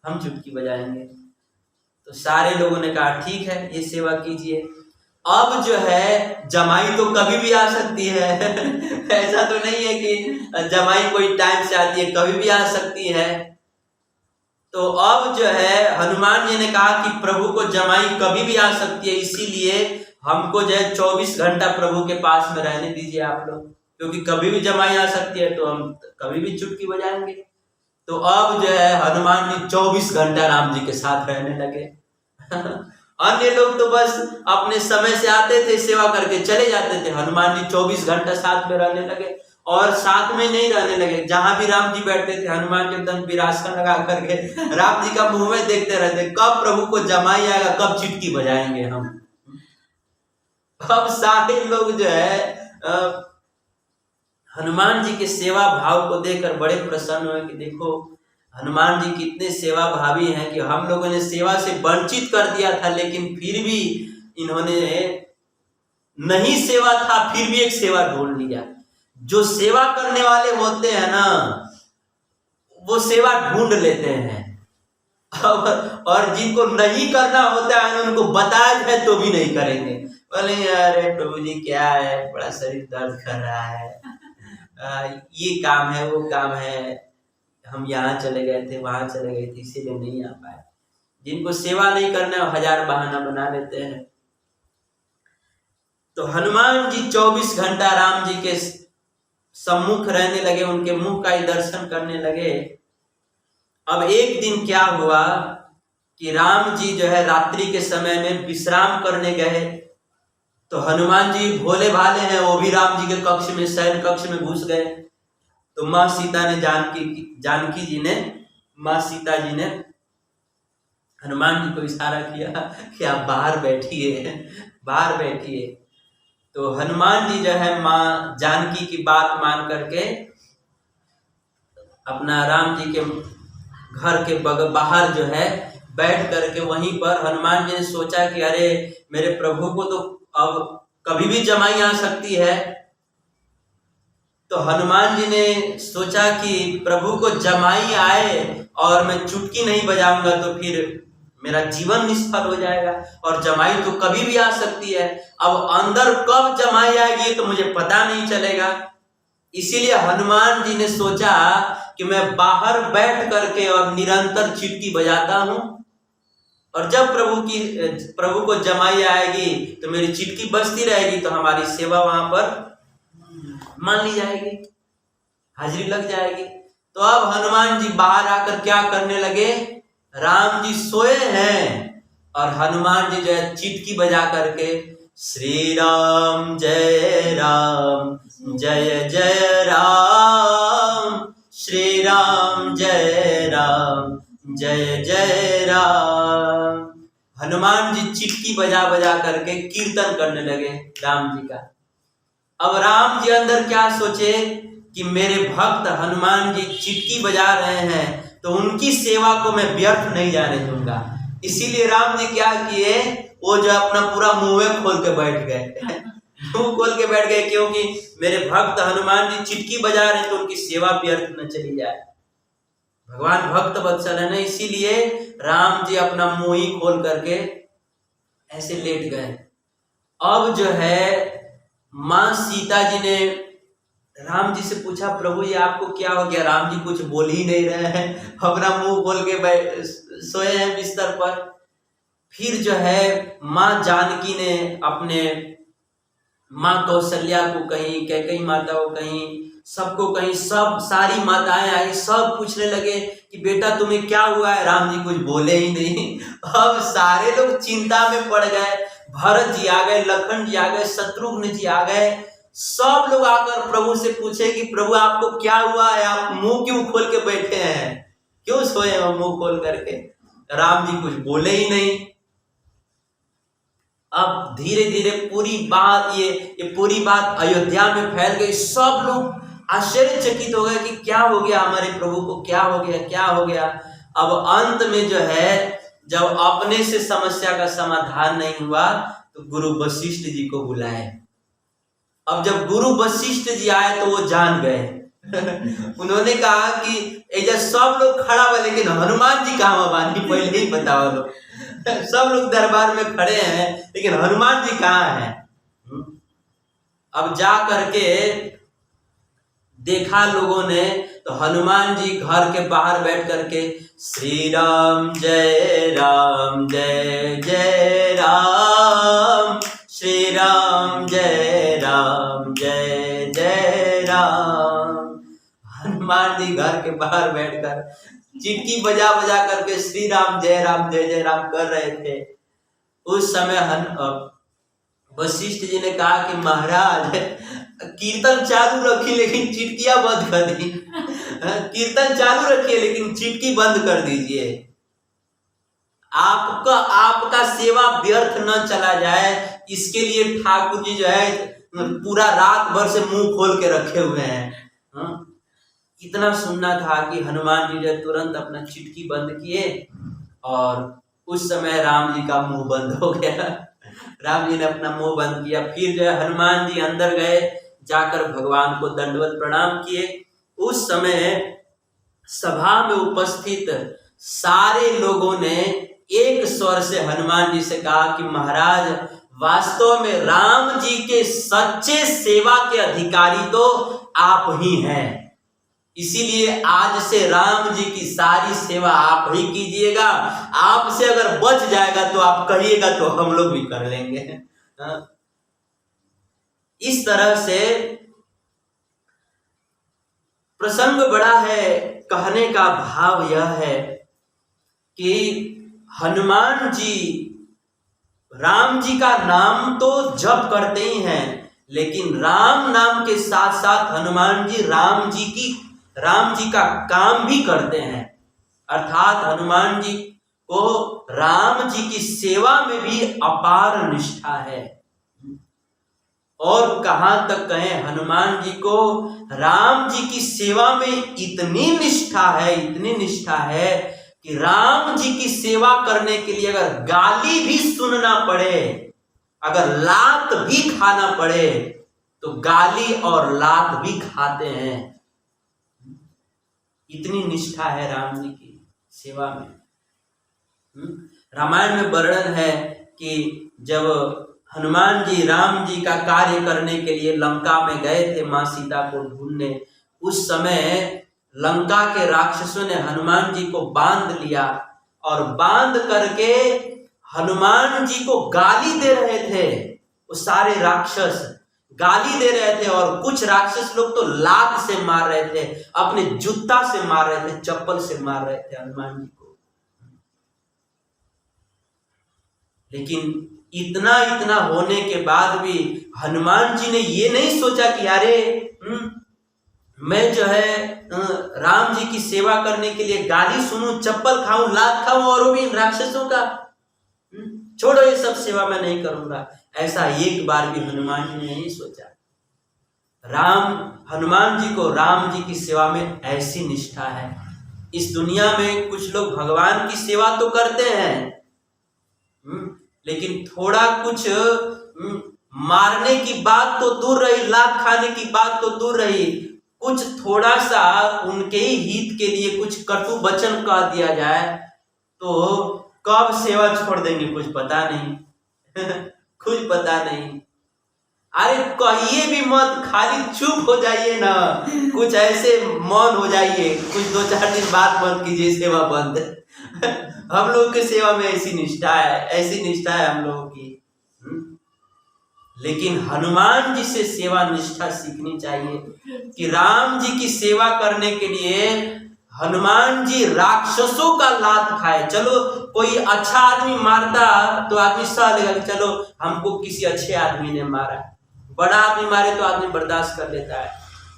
हम चुटकी बजाएंगे। तो सारे लोगों ने कहा ठीक है, ये सेवा कीजिए। अब जो है जमाई तो कभी भी आ सकती है ऐसा तो नहीं है कि जमाई कोई टाइम से आती है, कभी भी आ सकती है। तो अब जो है हनुमान जी ने कहा कि प्रभु को जमाई कभी भी आ सकती है, इसीलिए हमको जो है 24 घंटा प्रभु के पास में रहने दीजिए आप लोग, क्योंकि कभी भी जमाई आ सकती है तो हम कभी भी चुटकी बजाएंगे। तो अब जो है हनुमान जी 24 घंटा राम जी के साथ रहने लगे अन्य लोग तो बस अपने समय से आते थे, सेवा करके चले जाते थे। हनुमान जी 24 घंटा साथ में रहने लगे, और साथ में नहीं रहने लगे, जहां भी राम जी बैठते थे हनुमान जी एकदम विरासत लगा करके राम जी का मुंह में देखते रहते, कब प्रभु को जमाई आएगा, कब चिटकी बजाएंगे हम। अब सारे लोग जो है हनुमान जी के सेवा भाव को देखकर बड़े प्रसन्न हुए कि देखो हनुमान जी कितने सेवा भावी हैं कि हम लोगों ने सेवा से वंचित कर दिया था, लेकिन फिर भी इन्होंने नहीं सेवा था फिर भी एक सेवा ढूंढ लिया। जो सेवा करने वाले होते हैं ना वो सेवा ढूंढ लेते हैं, और जिनको नहीं करना होता है उनको बताया जाए तो भी नहीं करेंगे। बोले अरे प्रभु जी क्या है, बड़ा शरीर दर्द कर रहा है, ये काम है वो काम है, हम यहाँ चले गए थे वहां चले गए थे इसीलिए नहीं आ पाए। जिनको सेवा नहीं करना है 1000 बहाना बना लेते हैं। तो हनुमान जी 24 घंटा राम जी के सम्मुख रहने लगे, उनके मुख का ही दर्शन करने लगे। अब एक दिन क्या हुआ कि राम जी जो है रात्रि के समय में विश्राम करने गए, तो हनुमान जी भोले भाले हैं, वो भी राम जी के कक्ष में शयन कक्ष में घुस गए। तो माँ सीता ने जानकी जी ने, माँ सीता जी ने हनुमान जी को इशारा किया कि आप बाहर बैठिए, बाहर बैठिए। तो हनुमान जी जो है माँ जानकी की बात मान करके अपना राम जी के घर के बाहर जो है बैठ करके वहीं पर हनुमान जी ने सोचा कि अरे मेरे प्रभु को तो अब कभी भी जमाई आ सकती है, तो हनुमान जी ने सोचा कि प्रभु को जमाई आए और मैं चुटकी नहीं बजाऊंगा तो फिर मेरा जीवन निष्फल हो जाएगा, और जमाई तो कभी भी आ सकती है। अब अंदर कब जमाई आएगी तो मुझे पता नहीं चलेगा। इसीलिए हनुमान जी ने सोचा कि मैं बाहर बैठ करके और निरंतर चुटकी बजाता हूं, और जब प्रभु को जमाई आएगी तो मेरी चुटकी बजती रहेगी, तो हमारी सेवा वहां पर मान ली जाएगी, हाजिरी लग जाएगी। तो अब हनुमान जी बाहर आकर क्या करने लगे, राम जी सोए हैं और हनुमान जी जो है चुटकी बजा करके श्री राम जय जय राम, श्री राम जय जय राम। हनुमान जी चुटकी बजा बजा करके कीर्तन करने लगे राम जी का। अब राम जी अंदर क्या सोचे कि मेरे भक्त हनुमान जी चुटकी बजा रहे हैं तो उनकी सेवा को मैं व्यर्थ नहीं जाने दूंगा। इसीलिए राम जी क्या किए, वो जो अपना पूरा मुंह खोल के बैठ गए मुंह खोल के बैठ गए, क्योंकि मेरे भक्त हनुमान जी चुटकी बजा रहे तो उनकी सेवा व्यर्थ न चली जाए। भगवान भक्त वत्सल है ना, इसीलिए राम जी अपना मुंह ही खोल करके ऐसे लेट गए। अब जो है माँ सीता जी ने राम जी से पूछा, प्रभु ये आपको क्या हो गया? राम जी कुछ बोल ही नहीं रहे हैं, अपना मुंह खोल के सोए हैं बिस्तर पर। फिर जो है माँ जानकी ने अपने माँ कौशल्या को कहीं, कैकेयी माता को कहीं, सबको कहीं, सब सारी माताएं आई, सब पूछने लगे कि बेटा तुम्हें क्या हुआ है? राम जी कुछ बोले ही नहीं। अब सारे लोग चिंता में पड़ गए। भरत जी आ गए, लखन जी आ गए, शत्रुघ्न जी आ गए, सब लोग आकर प्रभु से पूछे कि प्रभु आपको क्या हुआ है, आप मुंह क्यों खोल के बैठे हैं, क्यों सोए हैं मुंह खोल करके? राम जी कुछ बोले ही नहीं। अब धीरे धीरे पूरी बात ये पूरी बात अयोध्या में फैल गई। सब लोग आश्चर्यचकित हो गए कि क्या हो गया, हमारे प्रभु को क्या हो गया, क्या हो गया। अब अंत में जो है जब अपने से समस्या का समाधान नहीं हुआ तो गुरु वशिष्ठ जी को बुलाए। अब जब गुरु वशिष्ठ जी आए तो वो जान गए उन्होंने कहा कि ऐसा सब लोग खड़ा हुआ लेकिन हनुमान जी कहाँ बानी, पहले ही बताओ लोग सब लोग दरबार में खड़े हैं लेकिन हनुमान जी कहाँ हैं? अब जा करके देखा लोगों ने तो हनुमान जी घर के बाहर बैठ करके श्री राम जय जय राम, श्री राम जय जय राम। हनुमान जी घर के बाहर बैठकर चिटकी बजा बजा करके श्री राम जय जय राम कर रहे थे। उस समय वशिष्ठ जी ने कहा कि महाराज कीर्तन चालू रखी लेकिन चिटकियां बंद कर दी कीर्तन चालू रखिए लेकिन चिटकी बंद कर दीजिए, आपका सेवा व्यर्थ न चला जाए, इसके लिए ठाकुर जी जो है पूरा रात भर से मुंह खोल के रखे हुए हैं। इतना सुनना था कि हनुमान जी जो तुरंत अपना चिटकी बंद किए और उस समय राम जी का मुंह बंद हो गया। राम जी ने अपना मुंह बंद किया। फिर जो है हनुमान जी अंदर गए, जाकर भगवान को दंडवत प्रणाम किए। उस समय सभा में उपस्थित सारे लोगों ने एक स्वर से हनुमान जी से कहा कि महाराज वास्तव में राम जी के सच्चे सेवा के अधिकारी तो आप ही हैं, इसीलिए आज से राम जी की सारी सेवा आप ही कीजिएगा। आपसे अगर बच जाएगा तो आप कहिएगा तो हम लोग भी कर लेंगे। इस तरह से प्रसंग बड़ा है। कहने का भाव यह है कि हनुमान जी राम जी का नाम तो जप करते ही हैं, लेकिन राम नाम के साथ साथ हनुमान जी राम जी का काम भी करते हैं। अर्थात हनुमान जी को राम जी की सेवा में भी अपार निष्ठा है। और कहां तक कहें, हनुमान जी को राम जी की सेवा में इतनी निष्ठा है कि राम जी की सेवा करने के लिए अगर गाली भी सुनना पड़े, अगर लात भी खाना पड़े, तो गाली और लात भी खाते हैं। इतनी निष्ठा है राम जी की सेवा में। रामायण में वर्णन है कि जब हनुमान जी राम जी का कार्य करने के लिए लंका में गए थे मां सीता को ढूंढने, उस समय लंका के राक्षसों ने हनुमान जी को बांध लिया और बांध करके हनुमान जी को गाली दे रहे थे। वो सारे राक्षस गाली दे रहे थे और कुछ राक्षस लोग तो लात से मार रहे थे, अपने जूता से मार रहे थे, चप्पल से मार रहे थे हनुमान जी को। लेकिन इतना होने के बाद भी हनुमान जी ने ये नहीं सोचा कि अरे मैं जो है राम जी की सेवा करने के लिए गाली सुनूं, चप्पल खाऊं, लात खाऊं और वो भी राक्षसों का, छोड़ो ये सब सेवा मैं नहीं करूंगा। ऐसा एक बार भी हनुमान जी ने नहीं सोचा। हनुमान जी को राम जी की सेवा में ऐसी निष्ठा है। इस दुनिया में कुछ लोग भगवान की सेवा तो करते हैं, लेकिन थोड़ा कुछ मारने की बात तो दूर रही, लात खाने की बात तो दूर रही, कुछ थोड़ा सा उनके ही हित के लिए कुछ कटु वचन कह दिया जाए तो कब सेवा छोड़ देंगे कुछ पता नहीं। कुछ पता नहीं। अरे कहिए भी मत, खाली चुप हो जाइए ना, कुछ ऐसे मौन हो जाइए, कुछ 2-4 दिन बात मत कीजिए, सेवा बंद। हम लोग की सेवा में ऐसी निष्ठा है हम लोगों की। लेकिन हनुमान जी से सेवा निष्ठा सीखनी चाहिए कि राम जी की सेवा करने के लिए हनुमान जी राक्षसों का लात खाए। चलो कोई अच्छा आदमी मारता तो आदमी सह लेगा कि चलो हमको किसी अच्छे आदमी ने मारा, बड़ा आदमी मारे तो आदमी बर्दाश्त कर लेता है।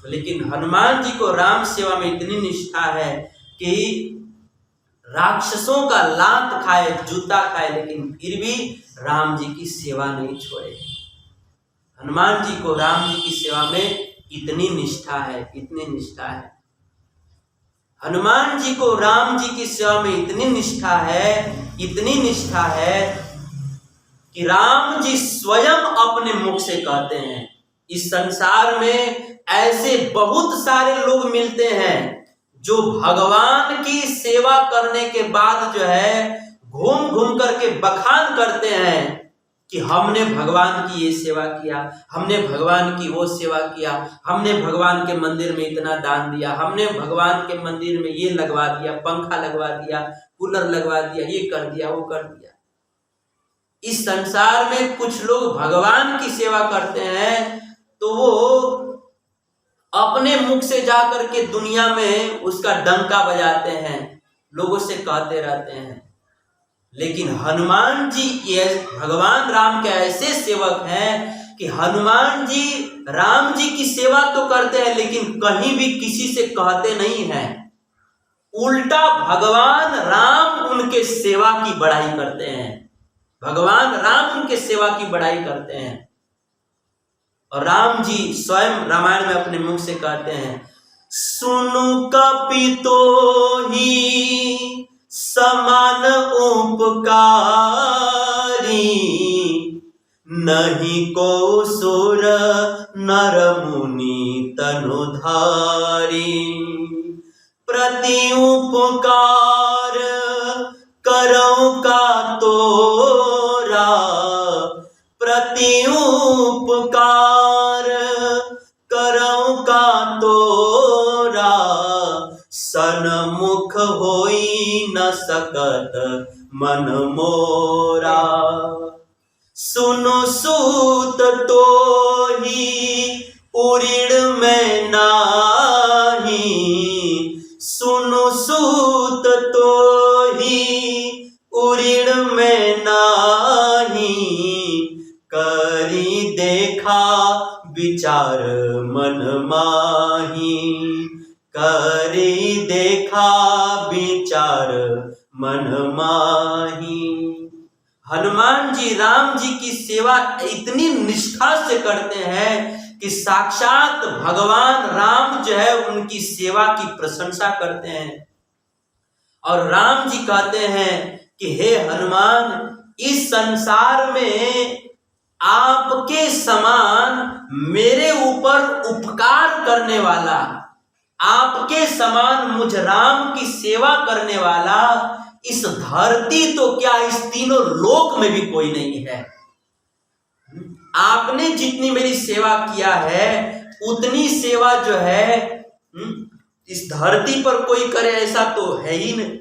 लेकिन हनुमान जी को राम सेवा में इतनी निष्ठा है कि राक्षसों का लात खाए, जूता खाए, लेकिन फिर भी राम जी की सेवा नहीं छोड़े। हनुमान जी को राम जी की सेवा में इतनी निष्ठा है, इतनी निष्ठा है। हनुमान जी को राम जी की सेवा में इतनी निष्ठा है, इतनी निष्ठा है कि राम जी स्वयं अपने मुख से कहते हैं, इस संसार में ऐसे बहुत सारे लोग मिलते हैं जो भगवान की सेवा करने के बाद जो है घूम घूम करके बखान करते हैं कि हमने भगवान की ये सेवा किया, हमने भगवान की वो सेवा किया, हमने भगवान के मंदिर में इतना दान दिया, हमने भगवान के मंदिर में ये लगवा दिया, पंखा लगवा दिया, कूलर लगवा दिया, ये कर दिया, वो कर दिया। इस संसार में कुछ लोग भगवान की सेवा करते हैं तो वो अपने मुख से जाकर के दुनिया में उसका डंका बजाते हैं, लोगों से कहते रहते हैं। लेकिन हनुमान जी ये भगवान राम के ऐसे सेवक हैं कि हनुमान जी राम जी की सेवा तो करते हैं लेकिन कहीं भी किसी से कहते नहीं हैं, उल्टा भगवान राम उनके सेवा की बड़ाई करते हैं, भगवान राम उनके सेवा की बड़ाई करते हैं। और राम जी स्वयं रामायण में अपने मुख से कहते हैं, सुनु कपितो ही समान उपकारी, नहीं को सुर नर मुनि तनुधारी, प्रति उपकार करौ का तोरा, प्रति उपकार करौ का तोरा, सन्मुख होई न सकत मन मोरा, सुनु सूत तोहि उरिण में नाही, सुनु सूत तोहि उरिण में नाही, करी देखा विचार मन माही, करी देखा विचार मन माही। हनुमान जी राम जी की सेवा इतनी निष्ठा से करते हैं कि साक्षात भगवान राम जो है उनकी सेवा की प्रशंसा करते हैं। और राम जी कहते हैं कि हे हनुमान, इस संसार में आपके समान मेरे ऊपर उपकार करने वाला, आपके समान मुझ राम की सेवा करने वाला इस धरती तो क्या इस तीनों लोक में भी कोई नहीं है। आपने जितनी मेरी सेवा किया है उतनी सेवा जो है इस धरती पर कोई करे ऐसा तो है ही नहीं।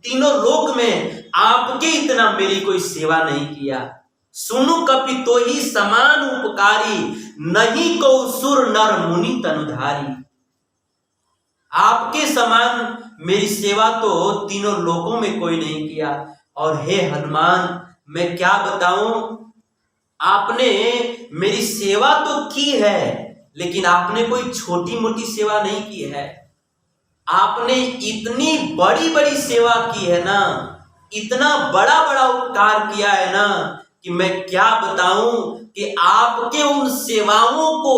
तीनों लोक में आपके इतना मेरी कोई सेवा नहीं किया। सुनु कपि तो ही समान उपकारी, नहीं को सुर नर मुनि तनुधारी। आपके समान मेरी सेवा तो तीनों लोकों में कोई नहीं किया। और हे हनुमान, मैं क्या बताऊं, आपने मेरी सेवा तो की है, लेकिन आपने कोई छोटी मोटी सेवा नहीं की है। आपने इतनी बड़ी बड़ी सेवा की है ना, इतना बड़ा बड़ा उपकार किया है ना, कि मैं क्या बताऊं कि आपके उन सेवाओं को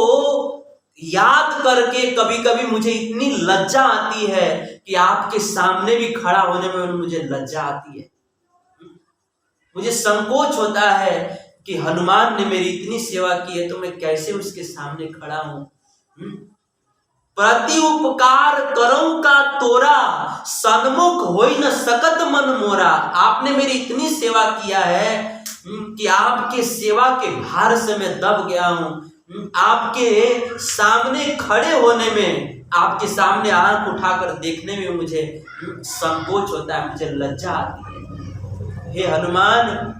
याद करके कभी कभी मुझे इतनी लज्जा आती है कि आपके सामने भी खड़ा होने में मुझे लज्जा आती है। मुझे संकोच होता है कि हनुमान ने मेरी इतनी सेवा की है तो मैं कैसे उसके सामने खड़ा हूं। प्रति उपकार करऊं का तोरा, सन्मुख होई न सकत मन मोरा। आपने मेरी इतनी सेवा किया है कि आपके सेवा के भार से मैं दब गया हूं। आपके सामने खड़े होने में, आपके सामने आंख उठाकर देखने में मुझे संकोच होता है, मुझे लज्जा आती है। हे हनुमान,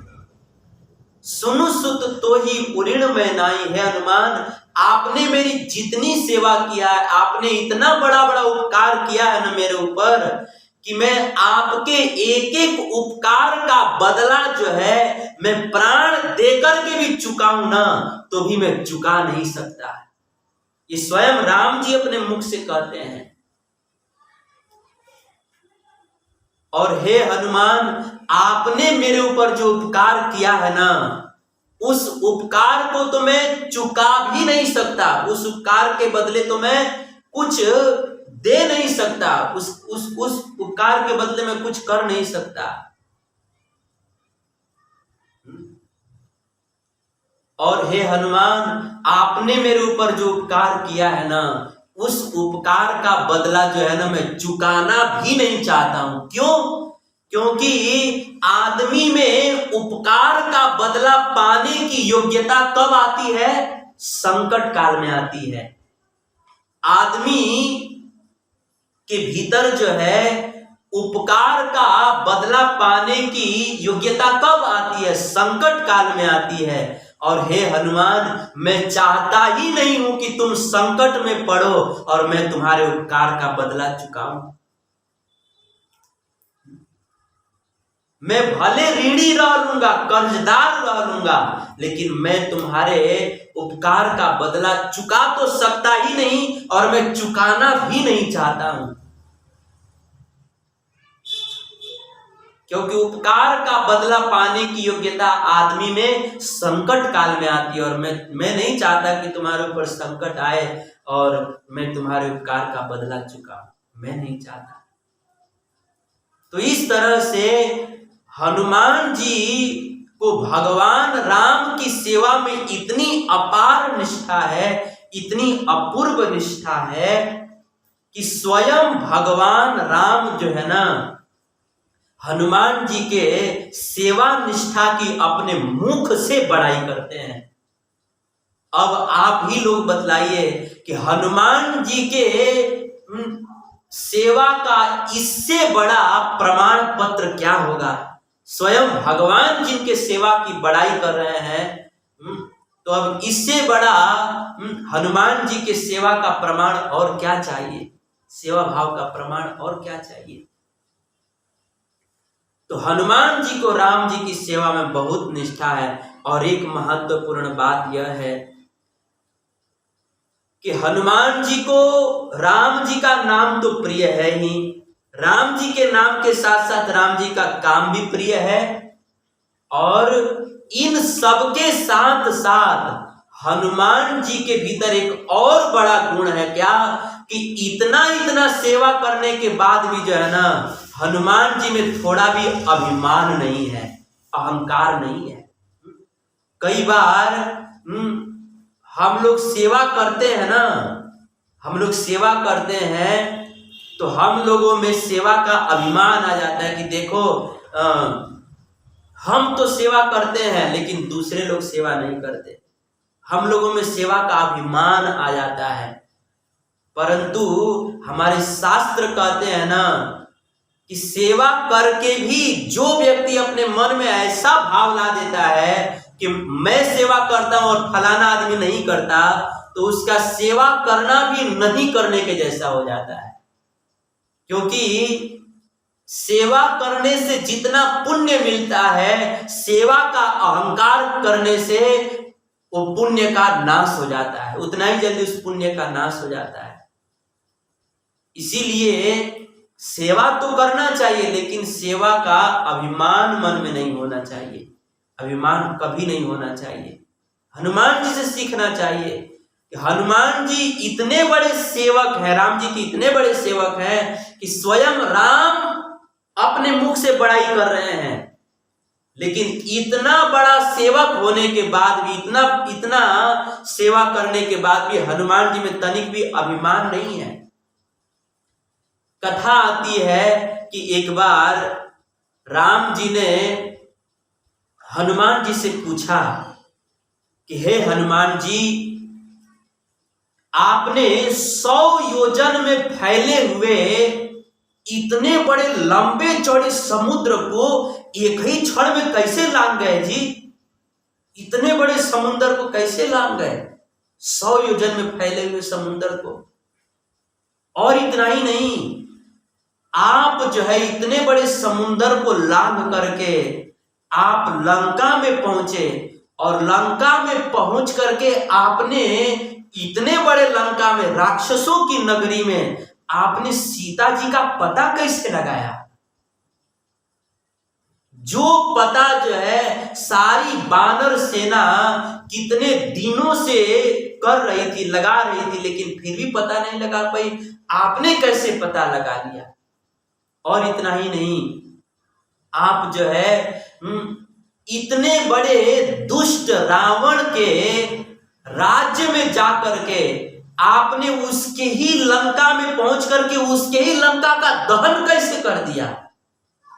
सुनु सुत तो ही उऋण में नाई। है हनुमान, आपने मेरी जितनी सेवा किया है, आपने इतना बड़ा बड़ा उपकार किया है ना मेरे ऊपर, कि मैं आपके एक एक उपकार का बदला जो है मैं प्राण देकर के भी चुकाऊं ना, तो भी मैं चुका नहीं सकता। ये स्वयं राम जी अपने मुख से कहते हैं। और हे हनुमान, आपने मेरे ऊपर जो उपकार किया है ना, उस उपकार को तो मैं चुका भी नहीं सकता। उस उपकार के बदले तो मैं कुछ दे नहीं सकता। उस उपकार के बदले में कुछ कर नहीं सकता। और हे हनुमान, आपने मेरे ऊपर जो उपकार किया है ना, उस उपकार का बदला जो है ना मैं चुकाना भी नहीं चाहता हूं। क्यों? क्योंकि आदमी में उपकार का बदला पाने की योग्यता कब आती है? संकट काल में आती है। आदमी के भीतर जो है उपकार का बदला पाने की योग्यता कब आती है? संकट काल में आती है। और हे हनुमान, मैं चाहता ही नहीं हूं कि तुम संकट में पड़ो और मैं तुम्हारे उपकार का बदला चुकाऊं। मैं भले ऋणी रह लूंगा, कर्जदार रह लूंगा, लेकिन मैं तुम्हारे उपकार का बदला चुका तो सकता ही नहीं और मैं चुकाना भी नहीं चाहता हूं। क्योंकि उपकार का बदला पाने की योग्यता आदमी में संकट काल में आती है। और मैं नहीं चाहता कि तुम्हारे ऊपर संकट आए और मैं तुम्हारे उपकार का बदला चुकाऊं। मैं नहीं चाहता। तो इस तरह से हनुमान जी को भगवान राम की सेवा में इतनी अपार निष्ठा है, इतनी अपूर्व निष्ठा है कि स्वयं भगवान राम जो है ना, हनुमान जी के सेवा निष्ठा की अपने मुख से बड़ाई करते हैं। अब आप ही लोग बतलाइए कि हनुमान जी के सेवा का इससे बड़ा प्रमाण पत्र क्या होगा? स्वयं भगवान जिनके सेवा की बड़ाई कर रहे हैं, तो अब इससे बड़ा हनुमान जी के सेवा का प्रमाण और क्या चाहिए? सेवा भाव का प्रमाण और क्या चाहिए? तो हनुमान जी को राम जी की सेवा में बहुत निष्ठा है। और एक महत्वपूर्ण बात यह है कि हनुमान जी को राम जी का नाम तो प्रिय है ही, राम जी के नाम के साथ साथ राम जी का काम भी प्रिय है। और इन सबके साथ साथ हनुमान जी के भीतर एक और बड़ा गुण है क्या, कि इतना सेवा करने के बाद भी जो है ना, हनुमान जी में थोड़ा भी अभिमान नहीं है, अहंकार नहीं है। कई बार हम लोग सेवा करते हैं ना, हम लोग सेवा करते हैं तो हम लोगों में सेवा का अभिमान आ जाता है कि देखो हम तो सेवा करते हैं लेकिन दूसरे लोग सेवा नहीं करते। हम लोगों में सेवा का अभिमान आ जाता है। परंतु हमारे शास्त्र कहते हैं ना कि सेवा करके भी जो व्यक्ति अपने मन में ऐसा भाव ला देता है कि मैं सेवा करता हूं और फलाना आदमी नहीं करता, तो उसका सेवा करना भी नहीं करने के जैसा हो जाता है। क्योंकि सेवा करने से जितना पुण्य मिलता है, सेवा का अहंकार करने से वो पुण्य का नाश हो जाता है, उतना ही जल्दी उस पुण्य का नाश हो जाता है। इसीलिए सेवा तो करना चाहिए, लेकिन सेवा का अभिमान मन में नहीं होना चाहिए, अभिमान कभी नहीं होना चाहिए। हनुमान जी से सीखना चाहिए कि हनुमान जी इतने बड़े सेवक हैं, राम जी के इतने बड़े सेवक हैं कि स्वयं राम अपने मुख से बड़ाई कर रहे हैं, लेकिन इतना बड़ा सेवक होने के बाद भी, इतना सेवा करने के बाद भी हनुमान जी में तनिक भी अभिमान नहीं है। कथा आती है कि एक बार राम जी ने हनुमान जी से पूछा कि हे हनुमान जी, आपने 100 योजन में फैले हुए इतने बड़े लंबे चौड़े समुद्र को एक ही क्षण में कैसे लांग गए जी? इतने बड़े समुद्र को कैसे लांग गए? 100 योजन में फैले हुए समुद्र को। और इतना ही नहीं, आप जो है इतने बड़े समुद्र को लांघ करके आप लंका में पहुंचे, और लंका में पहुंच करके आपने इतने बड़े लंका में, राक्षसों की नगरी में, आपने सीता जी का पता कैसे लगाया? जो पता जो है सारी वानर सेना कितने दिनों से कर रही थी, लगा रही थी, लेकिन फिर भी पता नहीं लगा पाई, आपने कैसे पता लगा लिया? और इतना ही नहीं, आप जो है इतने बड़े दुष्ट रावण के राज्य में जाकर के आपने उसके ही लंका में पहुंच करके उसके ही लंका का दहन कैसे कर दिया?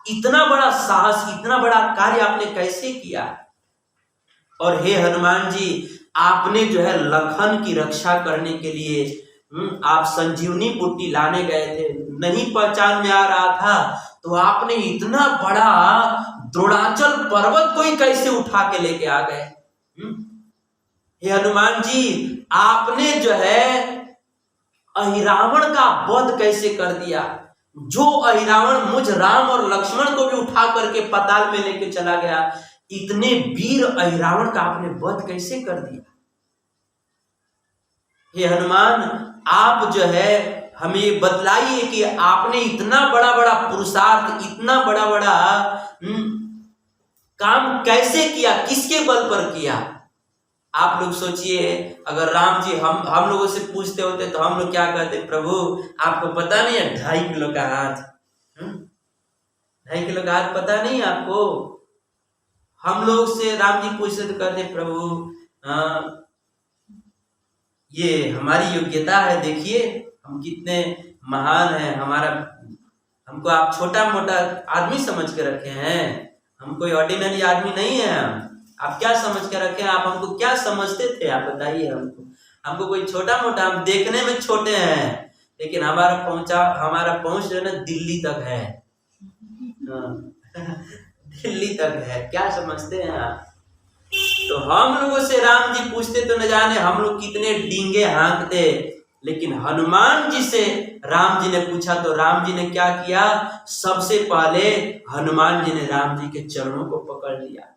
इतना बड़ा साहस, इतना बड़ा कार्य आपने कैसे किया? और हे हनुमान जी, आपने जो है लखन की रक्षा करने के लिए आप संजीवनी बूटी लाने गए थे, नहीं पहचान में आ रहा था, तो आपने इतना बड़ा द्रोणाचल पर्वत को ही कैसे उठा के लेके आ गए? हे हनुमान जी, आपने जो है अहिरावण का वध कैसे कर दिया? जो अहिरावण मुझ राम और लक्ष्मण को भी उठा करके पाताल में लेके चला गया, इतने वीर अहिरावण का आपने वध कैसे कर दिया? हे हनुमान, आप जो है हमें बतलाइए कि आपने इतना बड़ा बड़ा पुरुषार्थ, इतना बड़ा बड़ा काम कैसे किया, किसके बल पर किया? आप लोग सोचिए, अगर राम जी हम लोगों से पूछते होते तो हम लोग क्या कहते? प्रभु आपको पता नहीं है 2.5 किलो का हाथ, 2.5 किलो का हाथ पता नहीं आपको? हम लोग से राम जी पूछते तो कहते प्रभु ये हमारी योग्यता है, देखिए हम कितने महान हैं, हमको आप छोटा मोटा आदमी समझ के रखे हैं, हम कोई ऑर्डिनरी आदमी नहीं है। आप क्या समझ के रखे हैं? आप हमको क्या समझते थे? आप बताइए हमको कोई छोटा मोटा, हम देखने में छोटे हैं, लेकिन हमारा पहुंच जो है ना दिल्ली तक है। दिल्ली तक है, क्या समझते हैं आप? तो हम लोगों से राम जी पूछते तो न जाने हम लोग कितने डींगे हाँकते, लेकिन हनुमान जी से राम जी ने पूछा तो राम जी ने क्या किया? सबसे पहले हनुमान जी ने राम जी के चरणों को पकड़ लिया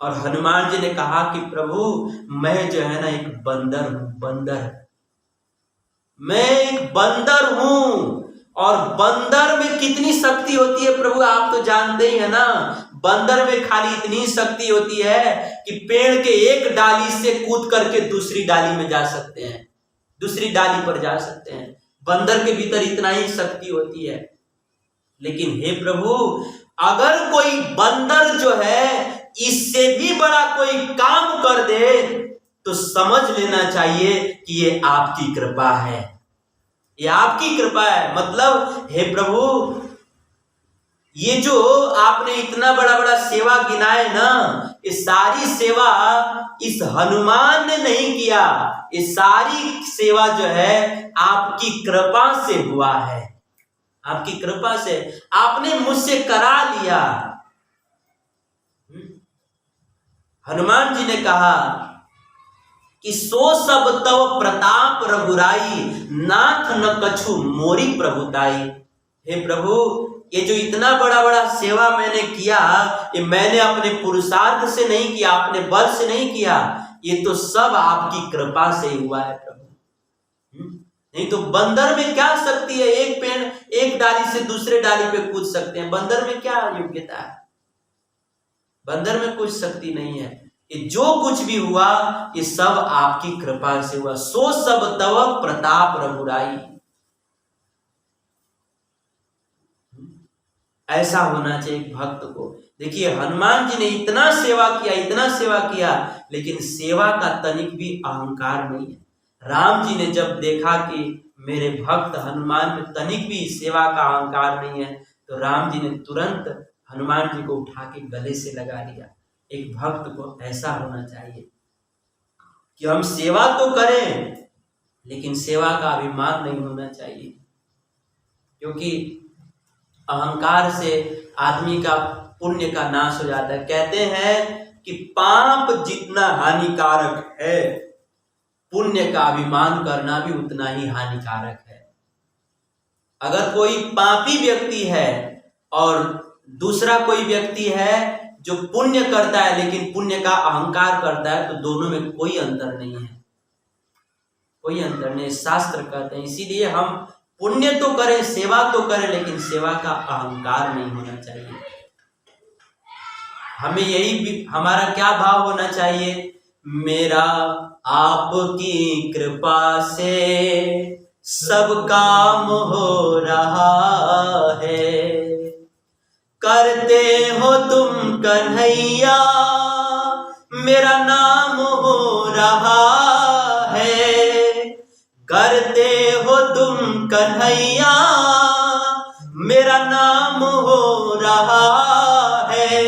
और हनुमान जी ने कहा कि प्रभु मैं जो है ना एक बंदर हूं, मैं एक बंदर हूं, और बंदर में कितनी शक्ति होती है प्रभु आप तो जानते ही है ना। बंदर में खाली इतनी शक्ति होती है कि पेड़ के एक डाली से कूद करके दूसरी डाली में जा सकते हैं, दूसरी डाली पर जा सकते हैं। बंदर के भीतर इतना ही शक्ति होती है। लेकिन हे प्रभु, अगर कोई बंदर जो है इससे भी बड़ा कोई काम कर दे तो समझ लेना चाहिए कि ये आपकी कृपा है, ये आपकी कृपा है। मतलब हे प्रभु, ये जो आपने इतना बड़ा बड़ा सेवा गिनाए ना, ये सारी सेवा इस हनुमान ने नहीं किया, ये सारी सेवा जो है आपकी कृपा से हुआ है, आपकी कृपा से आपने मुझसे करा लिया। हनुमान जी ने कहा कि सो सब तव प्रताप रघुराई, नाथ न कछु मोरी प्रभुताई। हे प्रभु, ये जो इतना बड़ा बड़ा सेवा मैंने किया, ये मैंने अपने पुरुषार्थ से नहीं किया, अपने बल से नहीं किया, ये तो सब आपकी कृपा से हुआ है प्रभु। नहीं तो बंदर में क्या शक्ति है? एक पेड़, एक डाली से दूसरे डाली पे कूद सकते हैं, बंदर में क्या योग्यता है? बंदर में कुछ शक्ति नहीं है। ये जो कुछ भी हुआ ये सब आपकी कृपा से हुआ। सो सब तव प्रताप रघुराई। ऐसा होना चाहिए एक भक्त को। देखिए हनुमान जी ने इतना सेवा किया, इतना सेवा किया, लेकिन सेवा का तनिक भी अहंकार नहीं है। राम जी ने जब देखा कि मेरे भक्त हनुमान में तनिक भी सेवा का अहंकार नहीं है, तो राम जी ने तुरंत हनुमान जी को उठा के गले से लगा लिया। एक भक्त को ऐसा होना चाहिए कि हम सेवा तो करें, लेकिन सेवा का अभिमान नहीं होना चाहिए, क्योंकि अहंकार से आदमी का पुण्य का नाश हो जाता है। कहते हैं कि पाप जितना हानिकारक है, पुण्य का अभिमान करना भी उतना ही हानिकारक है। अगर कोई पापी व्यक्ति है और दूसरा कोई व्यक्ति है जो पुण्य करता है लेकिन पुण्य का अहंकार करता है, तो दोनों में कोई अंतर नहीं है, कोई अंतर नहीं। शास्त्र कहते हैं इसीलिए हम पुण्य तो करें, सेवा तो करें, लेकिन सेवा का अहंकार नहीं होना चाहिए। हमें यही भी हमारा क्या भाव होना चाहिए? मेरा आपकी कृपा से सब काम हो रहा है, करते हो तुम कन्हैया मेरा नाम हो रहा है, करते हो तुम कन्हैया मेरा नाम हो रहा है,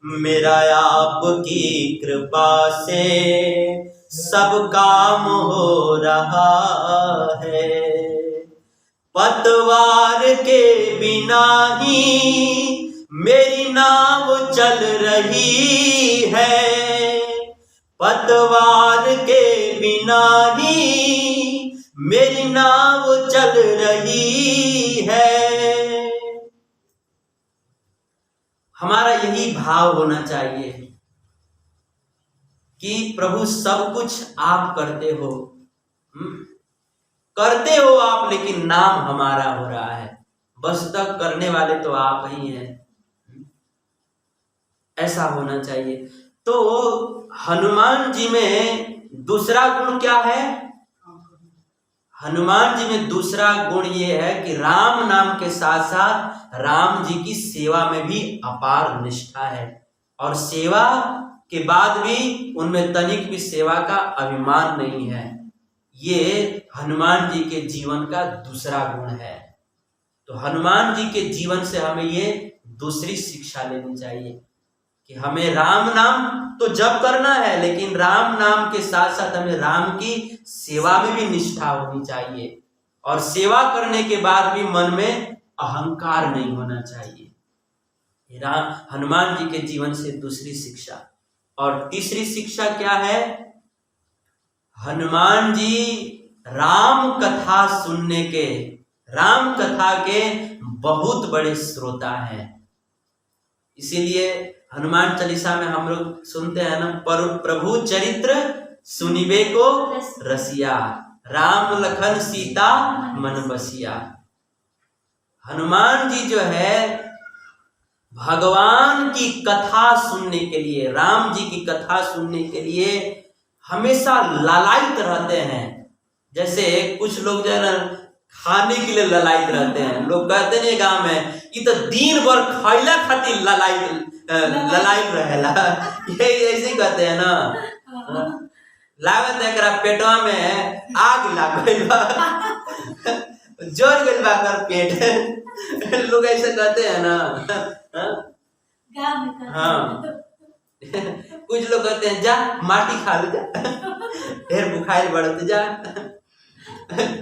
मेरा आपकी कृपा से सब काम हो रहा है, पतवार के बिना ही मेरी नाव चल रही है, पतवार के बिना ही मेरी नाव चल रही है। हमारा यही भाव होना चाहिए कि प्रभु सब कुछ आप करते हो, करते हो आप, लेकिन नाम हमारा हो रहा है, बस तक करने वाले तो आप ही हैं। ऐसा होना चाहिए। तो हनुमान जी में दूसरा गुण क्या है? हनुमान जी में दूसरा गुण ये है कि राम नाम के साथ साथ राम जी की सेवा में भी अपार निष्ठा है, और सेवा के बाद भी उनमें तनिक भी सेवा का अभिमान नहीं है। ये हनुमान जी के जीवन का दूसरा गुण है। तो हनुमान जी के जीवन से हमें ये दूसरी शिक्षा लेनी चाहिए कि हमें राम नाम तो जप करना है, लेकिन राम नाम के साथ साथ हमें राम की सेवा में भी निष्ठा होनी चाहिए, और सेवा करने के बाद भी मन में अहंकार नहीं होना चाहिए। राम हनुमान जी के जीवन से दूसरी शिक्षा। और तीसरी शिक्षा क्या है? हनुमान जी राम कथा सुनने के, राम कथा के बहुत बड़े श्रोता हैं। इसीलिए हनुमान चालीसा में हम लोग सुनते हैं ना, प्रभु चरित्र सुनिबे को रसिया, राम लखन सीता मन बसिया। हनुमान जी जो है भगवान की कथा सुनने के लिए, राम जी की कथा सुनने के लिए हमेशा लालायित रहते हैं। जैसे कुछ लोग जो है ना खाने के लिए ललायत रहते हैं। लोग कहते नहीं गांव में ये तो दिन भर खैला खातिर ललायत रहेला, यही ऐसे कहते हैं ना। लागत है एकरा पेटवा में आग लाग गइल बा, जर गइल बा कर पेट, लोग ऐसे कहते हैं ना। हाँ कुछ लोग कहते हैं जा माटी खा ले जा, ढेर बुखार बढ़ते जा।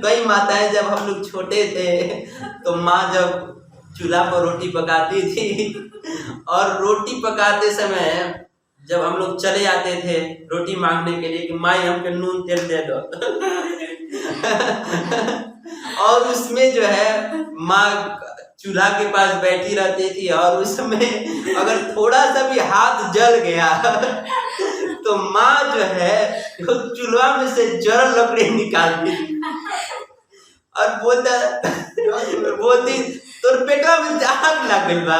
कई माताएं जब हम लोग छोटे थे तो माँ जब चूल्हा पर रोटी पकाती थी और रोटी पकाते समय जब हम लोग चले जाते थे रोटी मांगने के लिए कि माई हमको नून तेल दे दो और उसमें जो है माँ चूल्हा के पास बैठी रहती थी और उसमें अगर थोड़ा सा भी हाथ जल गया तो माँ जो है चूल्हा में से जड़ लकड़ी निकालती थी और बोलती तोर पेटवा में आग लग गइल बा,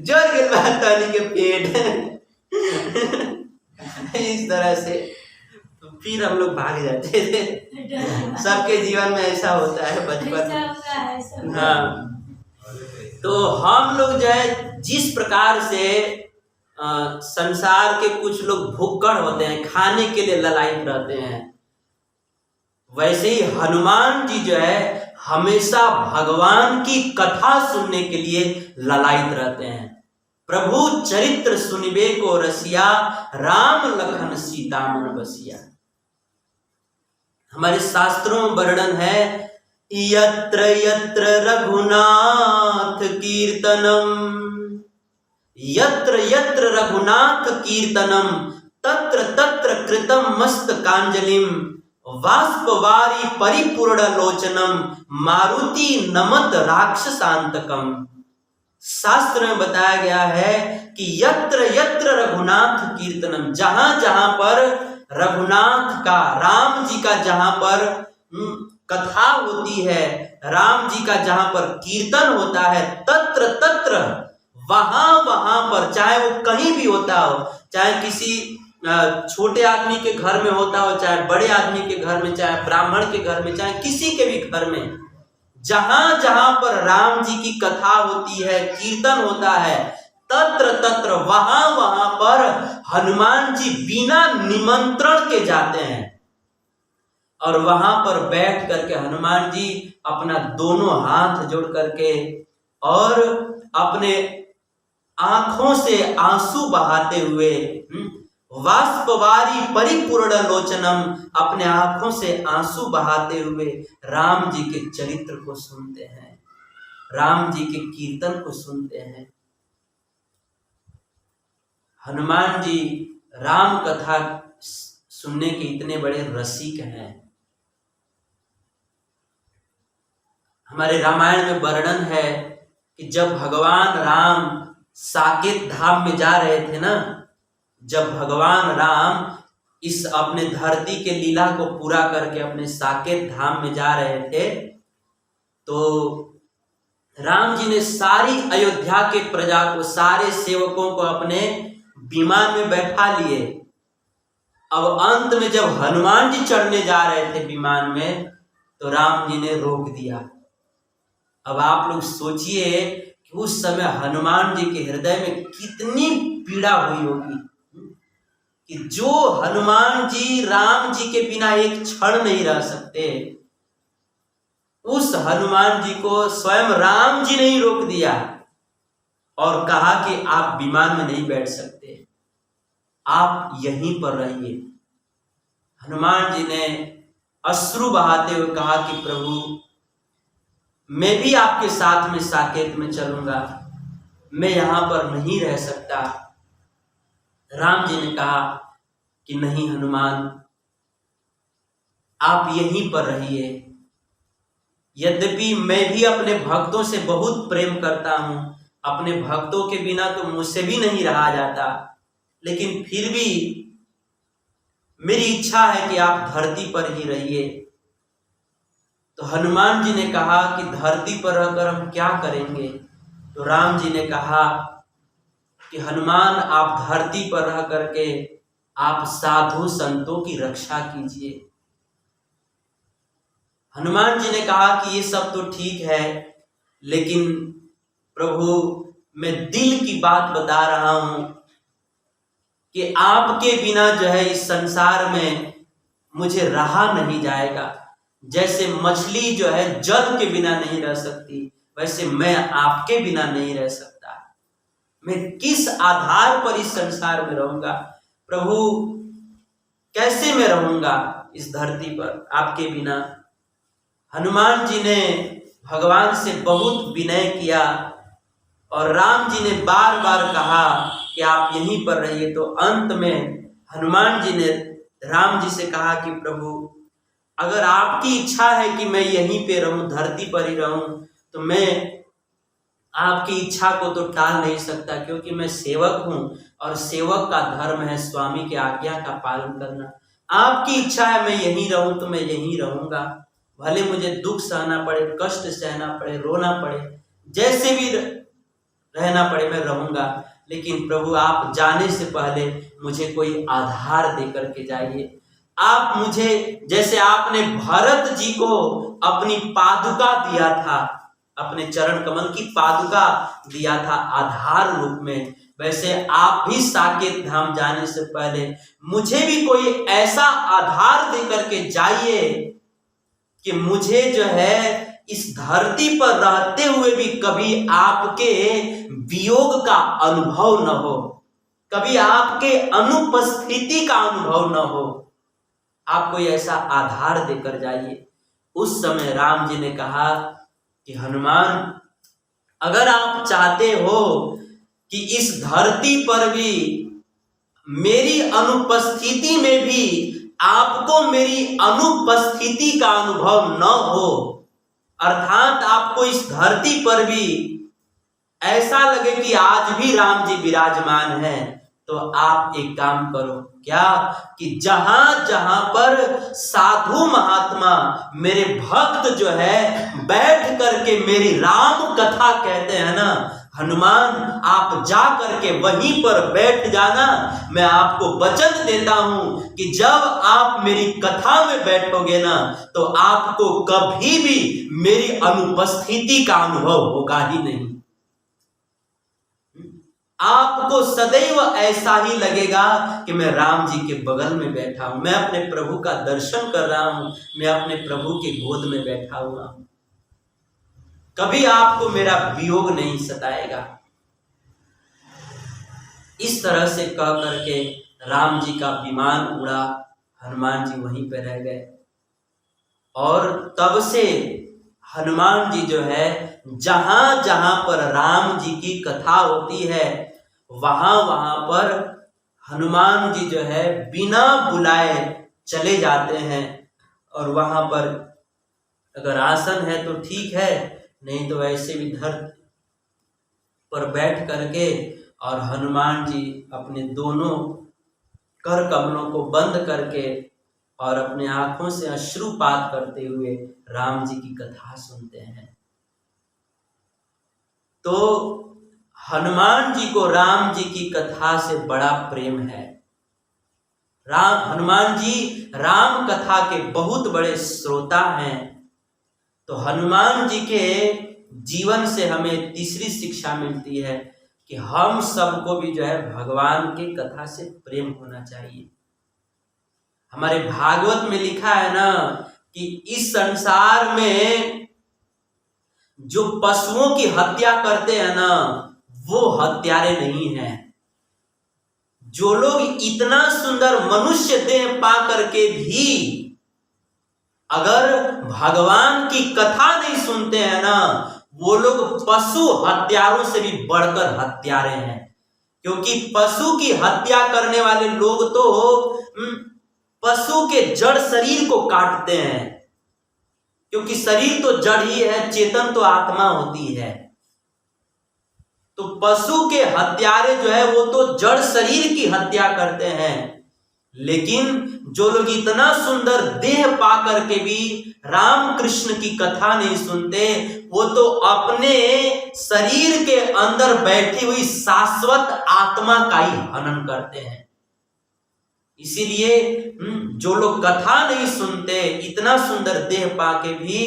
जल गइल बा तनी के पेट। इस तरह से तो फिर हम लोग भाग जाते थे। सबके जीवन में ऐसा होता है बचपन। हाँ तो हम लोग जो है जिस प्रकार से संसार के कुछ लोग भुक्कड़ होते हैं, खाने के लिए ललायत रहते हैं, वैसे ही हनुमान जी जो है हमेशा भगवान की कथा सुनने के लिए ललायत रहते हैं। प्रभु चरित्र सुनिबे को रसिया, राम लखन सीता मन बसिया। हमारे शास्त्रों में वर्णन है यत्र यत्र रघुनाथ कीर्तनम, यत्र यत्र रघुनाथ कीर्तनम तत्र तत्र कृतम मस्तकांजलिम, वाष्पवारी परिपूर्ण लोचनम, मारुति नमत राक्षसांतकम। शास्त्र में बताया गया है कि यत्र यत्र रघुनाथ कीर्तनम, जहां जहां पर रघुनाथ का, राम जी का जहां पर कथा होती है, राम जी का जहां पर कीर्तन होता है, तत्र तत्र वहां वहां पर, चाहे वो कहीं भी होता हो, चाहे किसी छोटे आदमी के घर में होता हो, चाहे बड़े आदमी के घर में, चाहे ब्राह्मण के घर में, चाहे किसी के भी घर में, जहां जहां पर राम जी की कथा होती है, कीर्तन होता है, तत्र तत्र वहां वहां पर हनुमान जी बिना निमंत्रण के जाते हैं और वहां पर बैठ करके हनुमान जी अपना दोनों हाथ जोड़ करके और अपने आंखों से आंसू बहाते हुए, वाष्पवारी परिपूर्ण लोचनम, अपने आंखों से आंसू बहाते हुए राम जी के चरित्र को सुनते हैं, राम जी के कीर्तन को सुनते हैं। हनुमान जी राम कथा सुनने के इतने बड़े रसिक हैं। हमारे रामायण में वर्णन है कि जब भगवान राम साकेत धाम में जा रहे थे ना, जब भगवान राम इस अपने धरती के लीला को पूरा करके अपने साकेत धाम में जा रहे थे, तो राम जी ने सारी अयोध्या के प्रजा को, सारे सेवकों को अपने विमान में बैठा लिए। अब अंत में जब हनुमान जी चढ़ने जा रहे थे विमान में, तो राम जी ने रोक दिया। अब आप लोग सोचिए कि उस समय हनुमान जी के हृदय में कितनी पीड़ा हुई होगी कि जो हनुमान जी राम जी के बिना एक क्षण नहीं रह सकते, उस हनुमान जी को स्वयं राम जी ने ही रोक दिया और कहा कि आप विमान में नहीं बैठ सकते, आप यहीं पर रहिए। हनुमान जी ने अश्रु बहाते हुए कहा कि प्रभु मैं भी आपके साथ में साकेत में चलूंगा, मैं यहां पर नहीं रह सकता। राम जी ने कहा कि नहीं हनुमान, आप यहीं पर रहिए। यद्यपि मैं भी अपने भक्तों से बहुत प्रेम करता हूं, अपने भक्तों के बिना तो मुझसे भी नहीं रहा जाता, लेकिन फिर भी मेरी इच्छा है कि आप धरती पर ही रहिए। तो हनुमान जी ने कहा कि धरती पर रहकर हम क्या करेंगे? तो राम जी ने कहा कि हनुमान आप धरती पर रह करके आप साधु संतों की रक्षा कीजिए। हनुमान जी ने कहा कि ये सब तो ठीक है, लेकिन प्रभु मैं दिल की बात बता रहा हूं कि आपके बिना जो है इस संसार में मुझे रहा नहीं जाएगा। जैसे मछली जो है जल के बिना नहीं रह सकती, वैसे मैं आपके बिना नहीं रह सकता। मैं किस आधार पर इस संसार में रहूंगा प्रभु? कैसे मैं रहूंगा इस धरती पर आपके बिना? हनुमान जी ने भगवान से बहुत विनय किया और राम जी ने बार बार कहा कि आप यहीं पर रहिए। तो अंत में हनुमान जी ने राम जी से कहा कि प्रभु अगर आपकी इच्छा है कि मैं यहीं पे रहूं, धरती पर ही रहूं, तो मैं आपकी इच्छा को तो टाल नहीं सकता, क्योंकि मैं सेवक हूं और सेवक का धर्म है स्वामी की आज्ञा का पालन करना। आपकी इच्छा है मैं यहीं रहूं तो मैं यहीं रहूंगा, भले मुझे दुख सहना पड़े, कष्ट सहना पड़े, रोना पड़े, जैसे भी रहना पड़े मैं रहूंगा। लेकिन प्रभु आप जाने से पहले मुझे कोई आधार दे करके जाइए। आप मुझे, जैसे आपने भरत जी को अपनी पादुका दिया था, अपने चरण कमल की पादुका दिया था आधार रूप में, वैसे आप भी साकेत धाम जाने से पहले मुझे भी कोई ऐसा आधार दे करके जाइए कि मुझे जो है इस धरती पर रहते हुए भी कभी आपके वियोग का अनुभव न हो, कभी आपके अनुपस्थिति का अनुभव न हो। आप कोई ऐसा आधार देकर जाइए। उस समय राम जी ने कहा कि हनुमान अगर आप चाहते हो कि इस धरती पर भी मेरी अनुपस्थिति में भी आपको मेरी अनुपस्थिति का अनुभव न हो, अर्थात आपको इस धरती पर भी ऐसा लगे कि आज भी राम जी विराजमान हैं, तो आप एक काम करो, क्या कि जहां जहां पर साधु महात्मा मेरे भक्त जो है बैठ करके मेरी राम कथा कहते हैं ना, हनुमान आप जा करके वहीं पर बैठ जाना। मैं आपको वचन देता हूं कि जब आप मेरी कथा में बैठोगे ना, तो आपको कभी भी मेरी अनुपस्थिति का अनुभव होगा ही नहीं। आपको सदैव ऐसा ही लगेगा कि मैं राम जी के बगल में बैठा हूं, मैं अपने प्रभु का दर्शन कर रहा हूं, मैं अपने प्रभु के गोद में बैठा हुआ हूं। कभी आपको मेरा वियोग नहीं सताएगा। इस तरह से कह करके राम जी का विमान उड़ा, हनुमान जी वहीं पे रह गए। और तब से हनुमान जी जो है जहां जहां पर राम जी की कथा होती है, वहां वहां पर हनुमान जी जो है बिना बुलाए चले जाते हैं। और वहां पर अगर आसन है तो ठीक है, नहीं तो ऐसे भी धरती पर बैठ करके और हनुमान जी अपने दोनों कर कमलों को बंद करके और अपने आंखों से अश्रुपात करते हुए राम जी की कथा सुनते हैं। तो हनुमान जी को राम जी की कथा से बड़ा प्रेम है। हनुमान जी राम कथा के बहुत बड़े श्रोता हैं। तो हनुमान जी के जीवन से हमें तीसरी शिक्षा मिलती है कि हम सबको भी जो है भगवान की कथा से प्रेम होना चाहिए। हमारे भागवत में लिखा है ना कि इस संसार में जो पशुओं की हत्या करते हैं ना, वो हत्यारे नहीं हैं। जो लोग इतना सुंदर मनुष्य देह पा करके भी अगर भगवान की कथा नहीं सुनते हैं ना, वो लोग पशु हत्यारों से भी बढ़कर हत्यारे हैं। क्योंकि पशु की हत्या करने वाले लोग तो पशु के जड़ शरीर को काटते हैं, क्योंकि शरीर तो जड़ ही है, चेतन तो आत्मा होती है। तो पशु के हत्यारे जो है वो तो जड़ शरीर की हत्या करते हैं। लेकिन जो लोग इतना सुंदर देह पा करके भी राम कृष्ण की कथा नहीं सुनते, वो तो अपने शरीर के अंदर बैठी हुई शाश्वत आत्मा का ही हनन करते हैं। इसीलिए जो लोग कथा नहीं सुनते, इतना सुंदर देह पाके भी,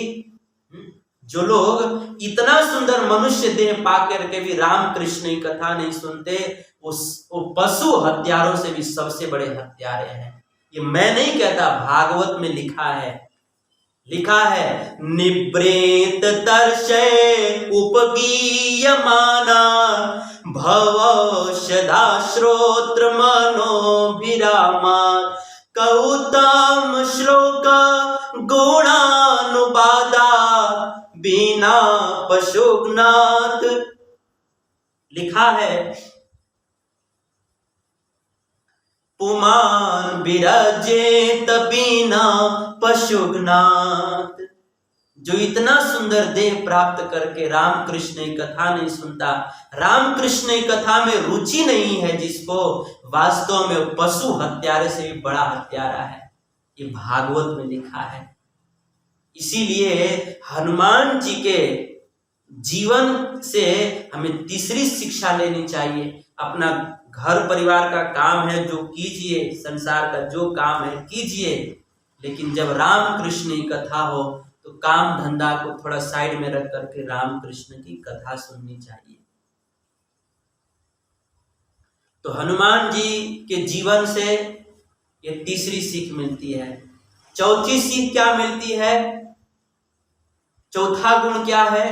जो लोग इतना सुंदर मनुष्य देह पाकर के भी राम कृष्ण की कथा नहीं सुनते, वो पशु हत्यारों से भी सबसे बड़े हत्यारे हैं। ये मैं नहीं कहता, भागवत में लिखा है, निवृत तर्षय उपगीयमाना भव सदा श्रोत्र मनोभिरामा कौतम श्लोक गुणानुवादा बिना पशुघ्नाथ। लिखा है पुमान विराजेत बिना पशुघ्नाथ। जो इतना सुंदर देह प्राप्त करके राम कृष्ण की कथा नहीं सुनता, राम कृष्ण की कथा में रुचि नहीं है जिसको, वास्तव में पशु हत्यारे से भी बड़ा हत्यारा है। ये भागवत में लिखा है। इसीलिए हनुमान जी के जीवन से हमें तीसरी शिक्षा लेनी चाहिए। अपना घर परिवार का काम है जो कीजिए, संसार का जो काम है कीजिए, लेकिन जब राम कृष्ण की कथा हो तो काम धंधा को थोड़ा साइड में रख करके राम कृष्ण की कथा सुननी चाहिए। तो हनुमान जी के जीवन से ये तीसरी सीख मिलती है। चौथी सीख क्या मिलती है? चौथा गुण क्या है?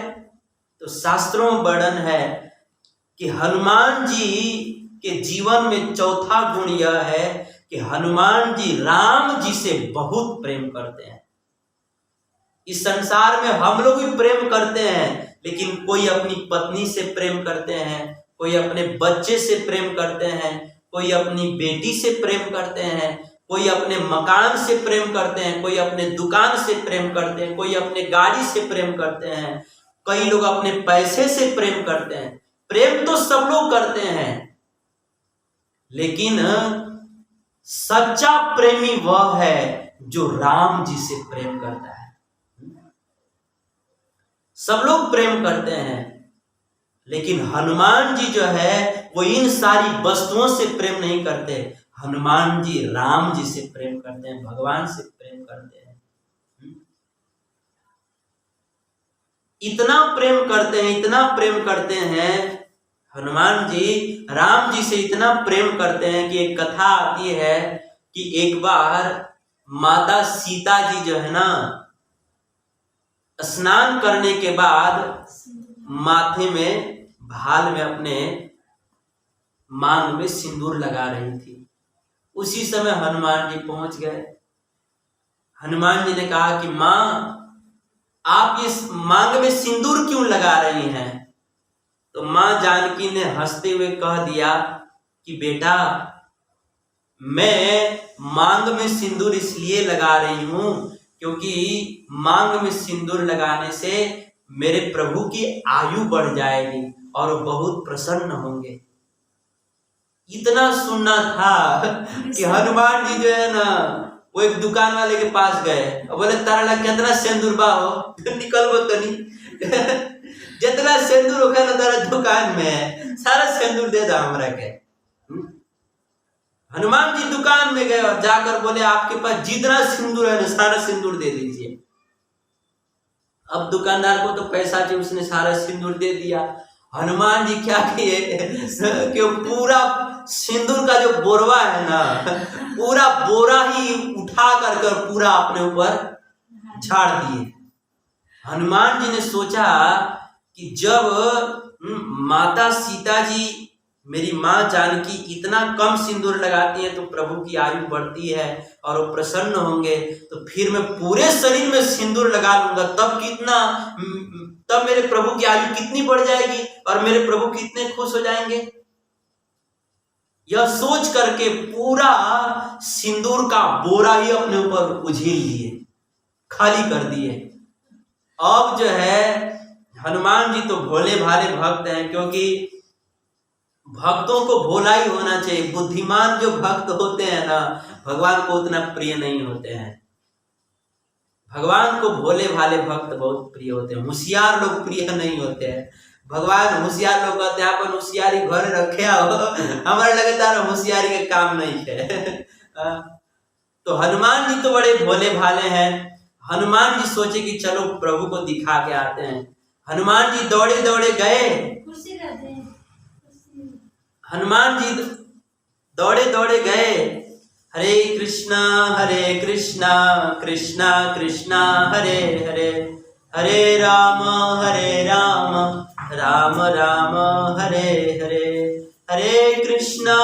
तो शास्त्रों में वर्णन है कि हनुमान जी के जीवन में चौथा गुण यह है कि हनुमान जी राम जी से बहुत प्रेम करते हैं। इस संसार में हम लोग भी प्रेम करते हैं, लेकिन कोई अपनी पत्नी से प्रेम करते हैं, कोई अपने बच्चे से प्रेम करते हैं, कोई अपनी बेटी से प्रेम करते हैं, कोई अपने मकान से प्रेम करते हैं, कोई अपने दुकान से प्रेम करते हैं, कोई अपने गाड़ी से प्रेम करते हैं, कई लोग अपने पैसे से प्रेम करते हैं। प्रेम तो सब लोग करते हैं, लेकिन सच्चा प्रेमी वह है जो राम जी से प्रेम करता है। सब लोग प्रेम करते हैं, लेकिन हनुमान जी जो है वो इन सारी वस्तुओं से प्रेम नहीं करते। हनुमान जी राम जी से प्रेम करते हैं, भगवान से प्रेम करते हैं। इतना प्रेम करते हैं, इतना प्रेम करते हैं हनुमान जी, राम जी से इतना प्रेम करते हैं कि एक कथा आती है कि एक बार माता सीता जी जो है ना, स्नान करने के बाद माथे में, भाल में अपने मांग में सिंदूर लगा रही थी। उसी समय हनुमान जी पहुंच गए। हनुमान जी ने कहा कि मां, आप इस मांग में सिंदूर क्यों लगा रही हैं? तो मां जानकी ने हंसते हुए कह दिया कि बेटा, मैं मांग में सिंदूर इसलिए लगा रही हूं क्योंकि मांग में सिंदूर लगाने से मेरे प्रभु की आयु बढ़ जाएगी और बहुत प्रसन्न होंगे। इतना सुनना था कि हनुमान जी जो है ना, वो एक दुकान वाले के पास गए और बोले, तारा लग कितना सिंदूर बा हो, निकल वो तनी जितना सिंदूर होगा ना तारा दुकान में, सारा सिंदूर दे दो हमरा के। हनुमान जी दुकान में गए और जाकर बोले, आपके पास जितना सिंदूर है ना, सारा सिंदूर दे दीजिए। अब दुकानदार को तो पैसा चाहिए, उसने सारा सिंदूर दे दिया। हनुमान जी क्या किए कि पूरा सिंदूर का जो बोरवा है ना, पूरा बोरा ही उठा कर पूरा अपने ऊपर झाड़ दिए। हनुमान जी ने सोचा कि जब माता सीता जी, मेरी माँ जानकी इतना कम सिंदूर लगाती है तो प्रभु की आयु बढ़ती है और वो प्रसन्न होंगे, तो फिर मैं पूरे शरीर में सिंदूर लगा लूंगा, तब मेरे प्रभु की आयु कितनी बढ़ जाएगी और मेरे प्रभु कितने खुश हो जाएंगे। यह सोच करके पूरा सिंदूर का बोरा ही अपने ऊपर उझिल लिए, खाली कर दिए। अब जो है हनुमान जी तो भोले भाले भक्त हैं, क्योंकि भक्तों को भोला ही होना चाहिए। बुद्धिमान जो भक्त होते हैं ना, भगवान को उतना प्रिय नहीं होते हैं। भगवान को भोले भाले भक्त बहुत प्रिय होते हैं, होशियार लोग प्रिय नहीं होते हैं। भगवान होशियार लोग कहते हैं अपन होशियारी घर रखे हो, हमारे लगातार होशियारी के काम नहीं है। तो हनुमान जी तो बड़े भोले भाले हैं। हनुमान जी सोचे कि चलो प्रभु को दिखा के आते हैं। हनुमान जी दौड़े दौड़े गए। हनुमान जी दौड़े दौड़े गए। हरे कृष्णा कृष्णा कृष्णा हरे हरे, हरे राम राम राम हरे हरे, हरे कृष्णा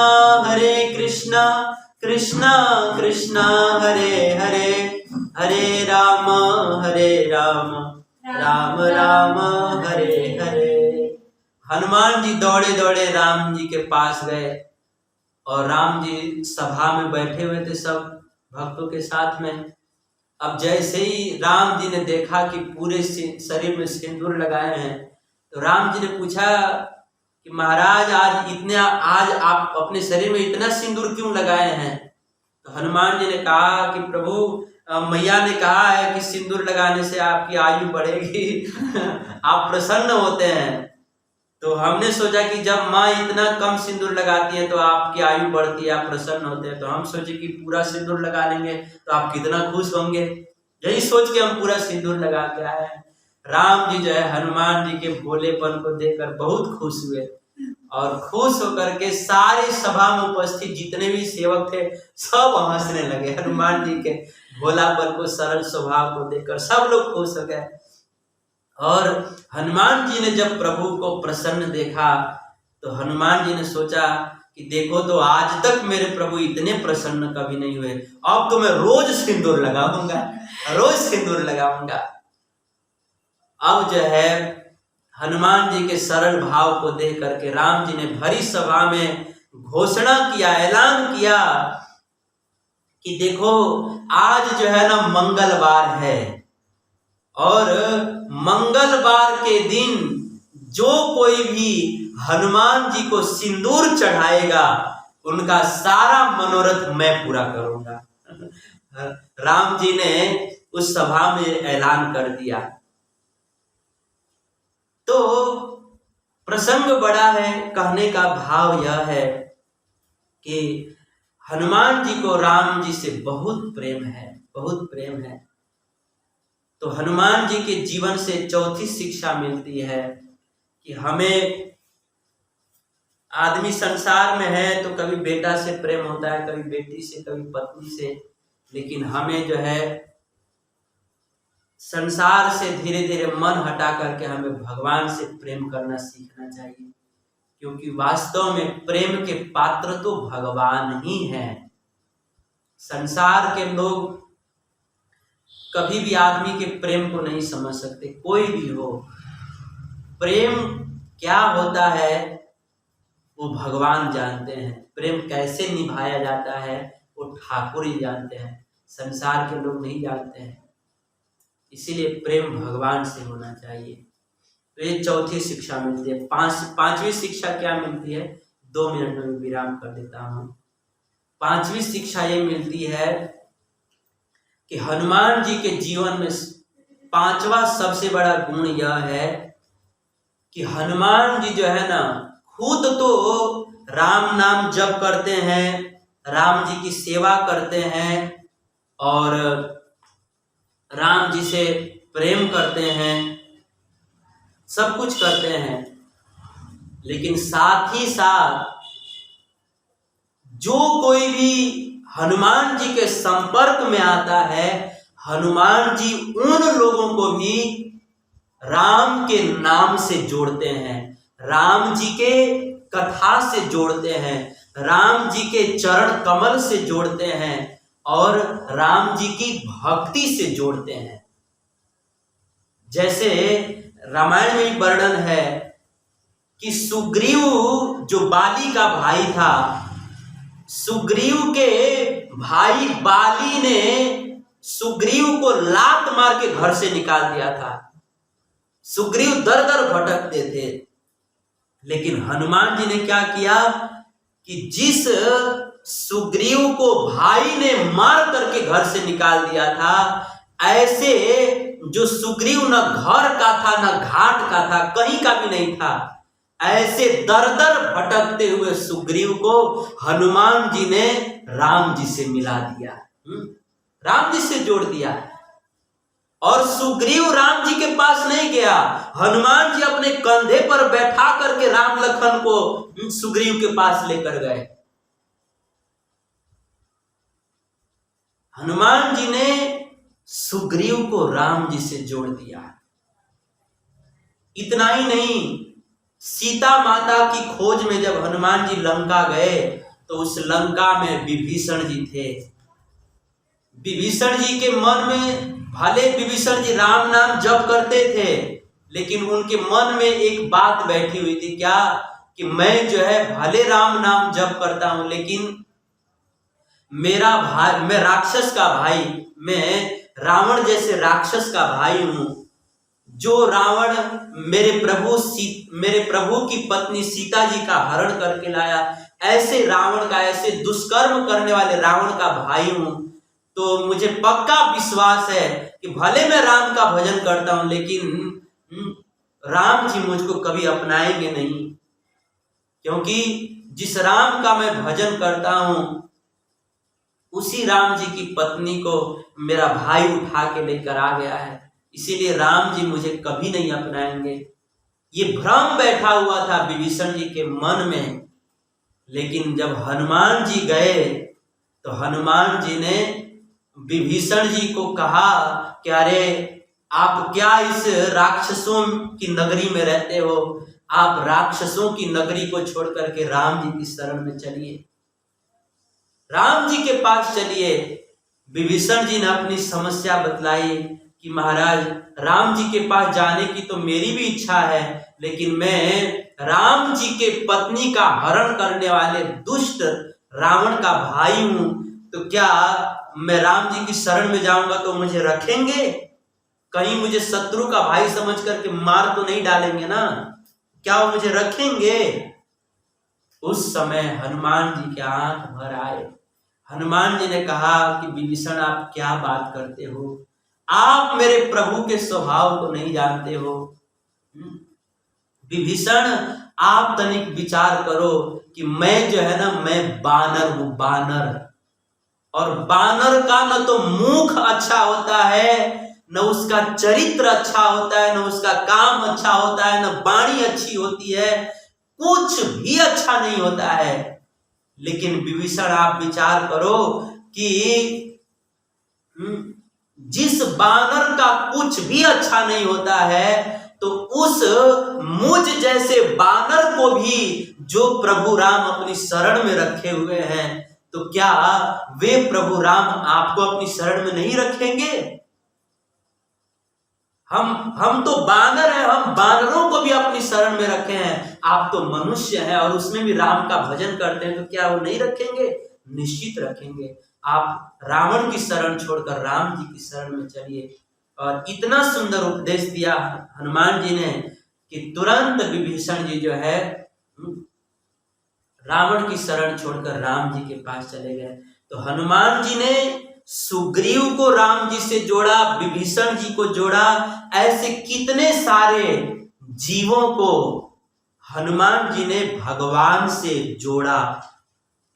कृष्णा कृष्णा हरे हरे, हरे राम राम राम हरे हरे। हनुमान जी दौड़े दौड़े राम जी के पास गए और राम जी सभा में बैठे हुए थे सब भक्तों के साथ में। अब जैसे ही राम जी ने देखा कि पूरे शरीर में सिंदूर लगाए हैं, तो राम जी ने पूछा कि महाराज आज आप अपने शरीर में इतना सिंदूर क्यों लगाए हैं? तो हनुमान जी ने कहा कि प्रभु, मैया ने कहा है कि सिंदूर लगाने से आपकी आयु बढ़ेगी आप प्रसन्न होते हैं। तो हमने सोचा कि जब माँ इतना कम सिंदूर लगाती है तो आपकी आयु बढ़ती है, आप प्रसन्न होते हैं, तो हम सोचे कि पूरा सिंदूर लगा लेंगे तो आप कितना खुश होंगे। यही सोच के हम पूरा सिंदूर लगा के आए हैं। राम जी जो है हनुमान जी के भोलेपन को देखकर बहुत खुश हुए और खुश होकर के सारे सभा में उपस्थित जितने भी सेवक थे सब हंसने लगे। हनुमान जी के भोलापन को, सरल स्वभाव को देखकर सब लोग खुश हो गए। और हनुमान जी ने जब प्रभु को प्रसन्न देखा तो हनुमान जी ने सोचा कि देखो, तो आज तक मेरे प्रभु इतने प्रसन्न कभी नहीं हुए, अब तो मैं रोज सिंदूर लगाऊंगा, रोज सिंदूर लगाऊंगा। अब जो है हनुमान जी के सरल भाव को देख करके राम जी ने भरी सभा में घोषणा किया, ऐलान किया कि देखो आज जो है ना मंगलवार है और मंगलवार के दिन जो कोई भी हनुमान जी को सिंदूर चढ़ाएगा उनका सारा मनोरथ मैं पूरा करूंगा। राम जी ने उस सभा में ऐलान कर दिया। तो प्रसंग बड़ा है, कहने का भाव यह है कि हनुमान जी को राम जी से बहुत प्रेम है, बहुत प्रेम है। तो हनुमान जी के जीवन से चौथी शिक्षा मिलती है कि हमें, आदमी संसार में है तो कभी बेटा से प्रेम होता है, कभी बेटी से, कभी पत्नी से, लेकिन हमें जो है संसार से धीरे धीरे मन हटा करके हमें भगवान से प्रेम करना सीखना चाहिए, क्योंकि वास्तव में प्रेम के पात्र तो भगवान ही हैं। संसार के लोग कभी भी आदमी के प्रेम को नहीं समझ सकते, कोई भी हो। प्रेम क्या होता है वो भगवान जानते हैं, प्रेम कैसे निभाया जाता है वो ठाकुर ही जानते हैं, संसार के लोग नहीं जानते हैं। इसीलिए प्रेम भगवान से होना चाहिए। तो ये चौथी शिक्षा मिलती है। पांचवी शिक्षा क्या मिलती है, 2 मिनट में विराम कर देता हूं। पांचवी शिक्षा ये मिलती है कि हनुमान जी के जीवन में पांचवा सबसे बड़ा गुण यह है कि हनुमान जी जो है ना खुद तो राम नाम जप करते हैं, राम जी की सेवा करते हैं और राम जी से प्रेम करते हैं, सब कुछ करते हैं, लेकिन साथ ही साथ जो कोई भी हनुमान जी के संपर्क में आता है, हनुमान जी उन लोगों को भी राम के नाम से जोड़ते हैं, राम जी के कथा से जोड़ते हैं, राम जी के चरण कमल से जोड़ते हैं और राम जी की भक्ति से जोड़ते हैं। जैसे रामायण में वर्णन है कि सुग्रीव जो बाली का भाई था, सुग्रीव के भाई बाली ने सुग्रीव को लात मार के घर से निकाल दिया था। सुग्रीव दर दर भटकते थे, लेकिन हनुमान जी ने क्या किया कि जिस सुग्रीव को भाई ने मार करके घर से निकाल दिया था, ऐसे जो सुग्रीव न घर का था न घाट का था, कहीं का भी नहीं था, ऐसे दर दर भटकते हुए सुग्रीव को हनुमान जी ने राम जी से मिला दिया, राम जी से जोड़ दिया। और सुग्रीव राम जी के पास नहीं गया, हनुमान जी अपने कंधे पर बैठा करके राम लखन को सुग्रीव के पास लेकर गए। हनुमान जी ने सुग्रीव को राम जी से जोड़ दिया। इतना ही नहीं, सीता माता की खोज में जब हनुमान जी लंका गए तो उस लंका में विभीषण जी थे। विभीषण जी के मन में, भले विभीषण जी राम नाम जप करते थे, लेकिन उनके मन में एक बात बैठी हुई थी, क्या कि मैं जो है भले राम नाम जप करता हूं, लेकिन मेरा भाई, मैं राक्षस का भाई, मैं रावण जैसे राक्षस का भाई हूं। जो रावण मेरे प्रभु की पत्नी सीता जी का हरण करके लाया, ऐसे रावण का, ऐसे दुष्कर्म करने वाले रावण का भाई हूं। तो मुझे पक्का विश्वास है कि भले मैं राम का भजन करता हूं, लेकिन राम जी मुझको कभी अपनाएंगे नहीं, क्योंकि जिस राम का मैं भजन करता हूं उसी राम जी की पत्नी को मेरा भाई उठा के लेकर आ गया है, इसीलिए राम जी मुझे कभी नहीं अपनाएंगे। ये भ्रम बैठा हुआ था विभीषण जी के मन में। लेकिन जब हनुमान जी गए तो हनुमान जी ने विभीषण जी को कहा कि अरे आप क्या इस राक्षसों की नगरी में रहते हो, आप राक्षसों की नगरी को छोड़ करके राम जी की शरण में चलिए, राम जी के पास चलिए। विभीषण जी ने अपनी समस्या बतलाई कि महाराज, राम जी के पास जाने की तो मेरी भी इच्छा है, लेकिन मैं राम जी के पत्नी का हरण करने वाले दुष्ट रावण का भाई हूं, तो क्या मैं राम जी की शरण में जाऊंगा तो मुझे रखेंगे? कहीं मुझे शत्रु का भाई समझ करके मार तो नहीं डालेंगे ना? क्या वो मुझे रखेंगे? उस समय हनुमान जी के आंख भर आए। हनुमान जी ने कहा कि विभीषण, आप क्या बात करते हो? आप मेरे प्रभु के स्वभाव को नहीं जानते हो। विभीषण, आप तनिक विचार करो कि मैं जो है ना, मैं बानर हूं, बानर। और बानर का न तो मुख अच्छा होता है, न उसका चरित्र अच्छा होता है, न उसका काम अच्छा होता है, न वाणी अच्छी होती है, कुछ भी अच्छा नहीं होता है। लेकिन विभीषण, आप विचार करो कि जिस बानर का कुछ भी अच्छा नहीं होता है, तो उस मुझ जैसे बानर को भी जो प्रभु राम अपनी शरण में रखे हुए हैं, तो क्या वे प्रभु राम आपको अपनी शरण में नहीं रखेंगे? हम तो बानर हैं, हम बानरों को भी अपनी शरण में रखे हैं। आप तो मनुष्य हैं और उसमें भी राम का भजन करते हैं, तो क्या वो नहीं रखेंगे? निश्चित रखेंगे। आप रावण की शरण छोड़कर राम जी की शरण में चलिए। और इतना सुंदर उपदेश दिया हनुमान जी ने कि तुरंत विभीषण जी जो है रावण की शरण छोड़कर राम जी के पास चले गए। तो हनुमान जी ने सुग्रीव को राम जी से जोड़ा, विभीषण जी को जोड़ा, ऐसे कितने सारे जीवों को हनुमान जी ने भगवान से जोड़ा।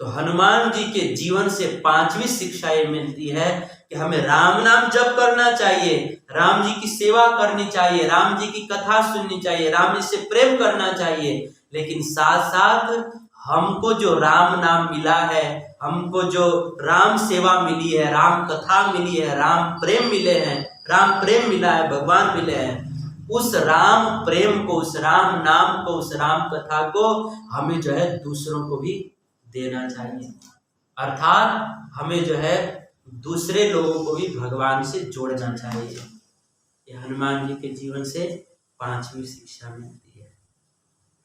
तो हनुमान जी के जीवन से पांचवी शिक्षा ये मिलती है कि हमें राम नाम जप करना चाहिए, राम जी की सेवा करनी चाहिए, राम जी की कथा सुननी चाहिए, राम जी से प्रेम करना चाहिए। लेकिन साथ साथ हमको जो राम नाम मिला है, हमको जो राम सेवा मिली है, राम कथा मिली है, राम प्रेम मिले हैं, राम प्रेम मिला है, भगवान मिले हैं, उस राम प्रेम को, उस राम नाम को, उस राम कथा को हमें जो है दूसरों को भी देना चाहिए। अर्थात हमें जो है दूसरे लोगों को भी भगवान से जोड़ना चाहिए। ये हनुमान जी के जीवन से पांचवी शिक्षा मिलती है।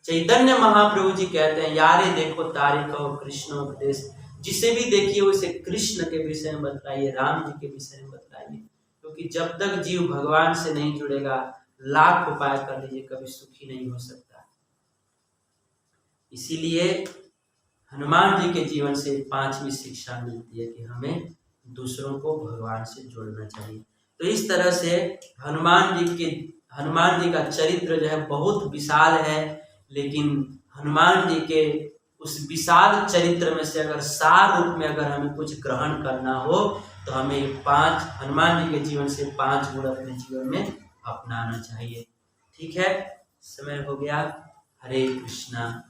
चैतन्य महाप्रभु जी कहते हैं, यारे देखो तारे कहो कृष्ण उपदेश, जिसे भी देखिए उसे कृष्ण के विषय में बतलाइए, राम जी के विषय में बतलाइए। क्योंकि जब तक जीव भगवान से नहीं जुड़ेगा, लाख उपाय कर लीजिए, कभी सुखी नहीं हो सकता। इसीलिए हनुमान जी के जीवन से पांचवी शिक्षा मिलती है कि हमें दूसरों को भगवान से जोड़ना चाहिए। तो इस तरह से हनुमान जी का चरित्र जो है बहुत विशाल है। लेकिन हनुमान जी के उस विशाल चरित्र में से अगर सार रूप में अगर हमें कुछ ग्रहण करना हो तो हमें 5 हनुमान जी के जीवन से 5 गुण अपने जीवन में अपनाना चाहिए। ठीक है, समय हो गया। हरे कृष्णा।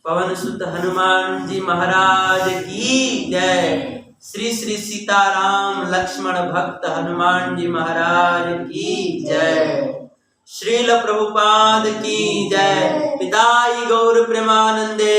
पवन सुत हनुमान जी महाराज की जय। श्री श्री सीताराम लक्ष्मण भक्त हनुमान जी महाराज की जय। श्रील प्रभुपाद की जय। पिताई गौर प्रेमानंदे।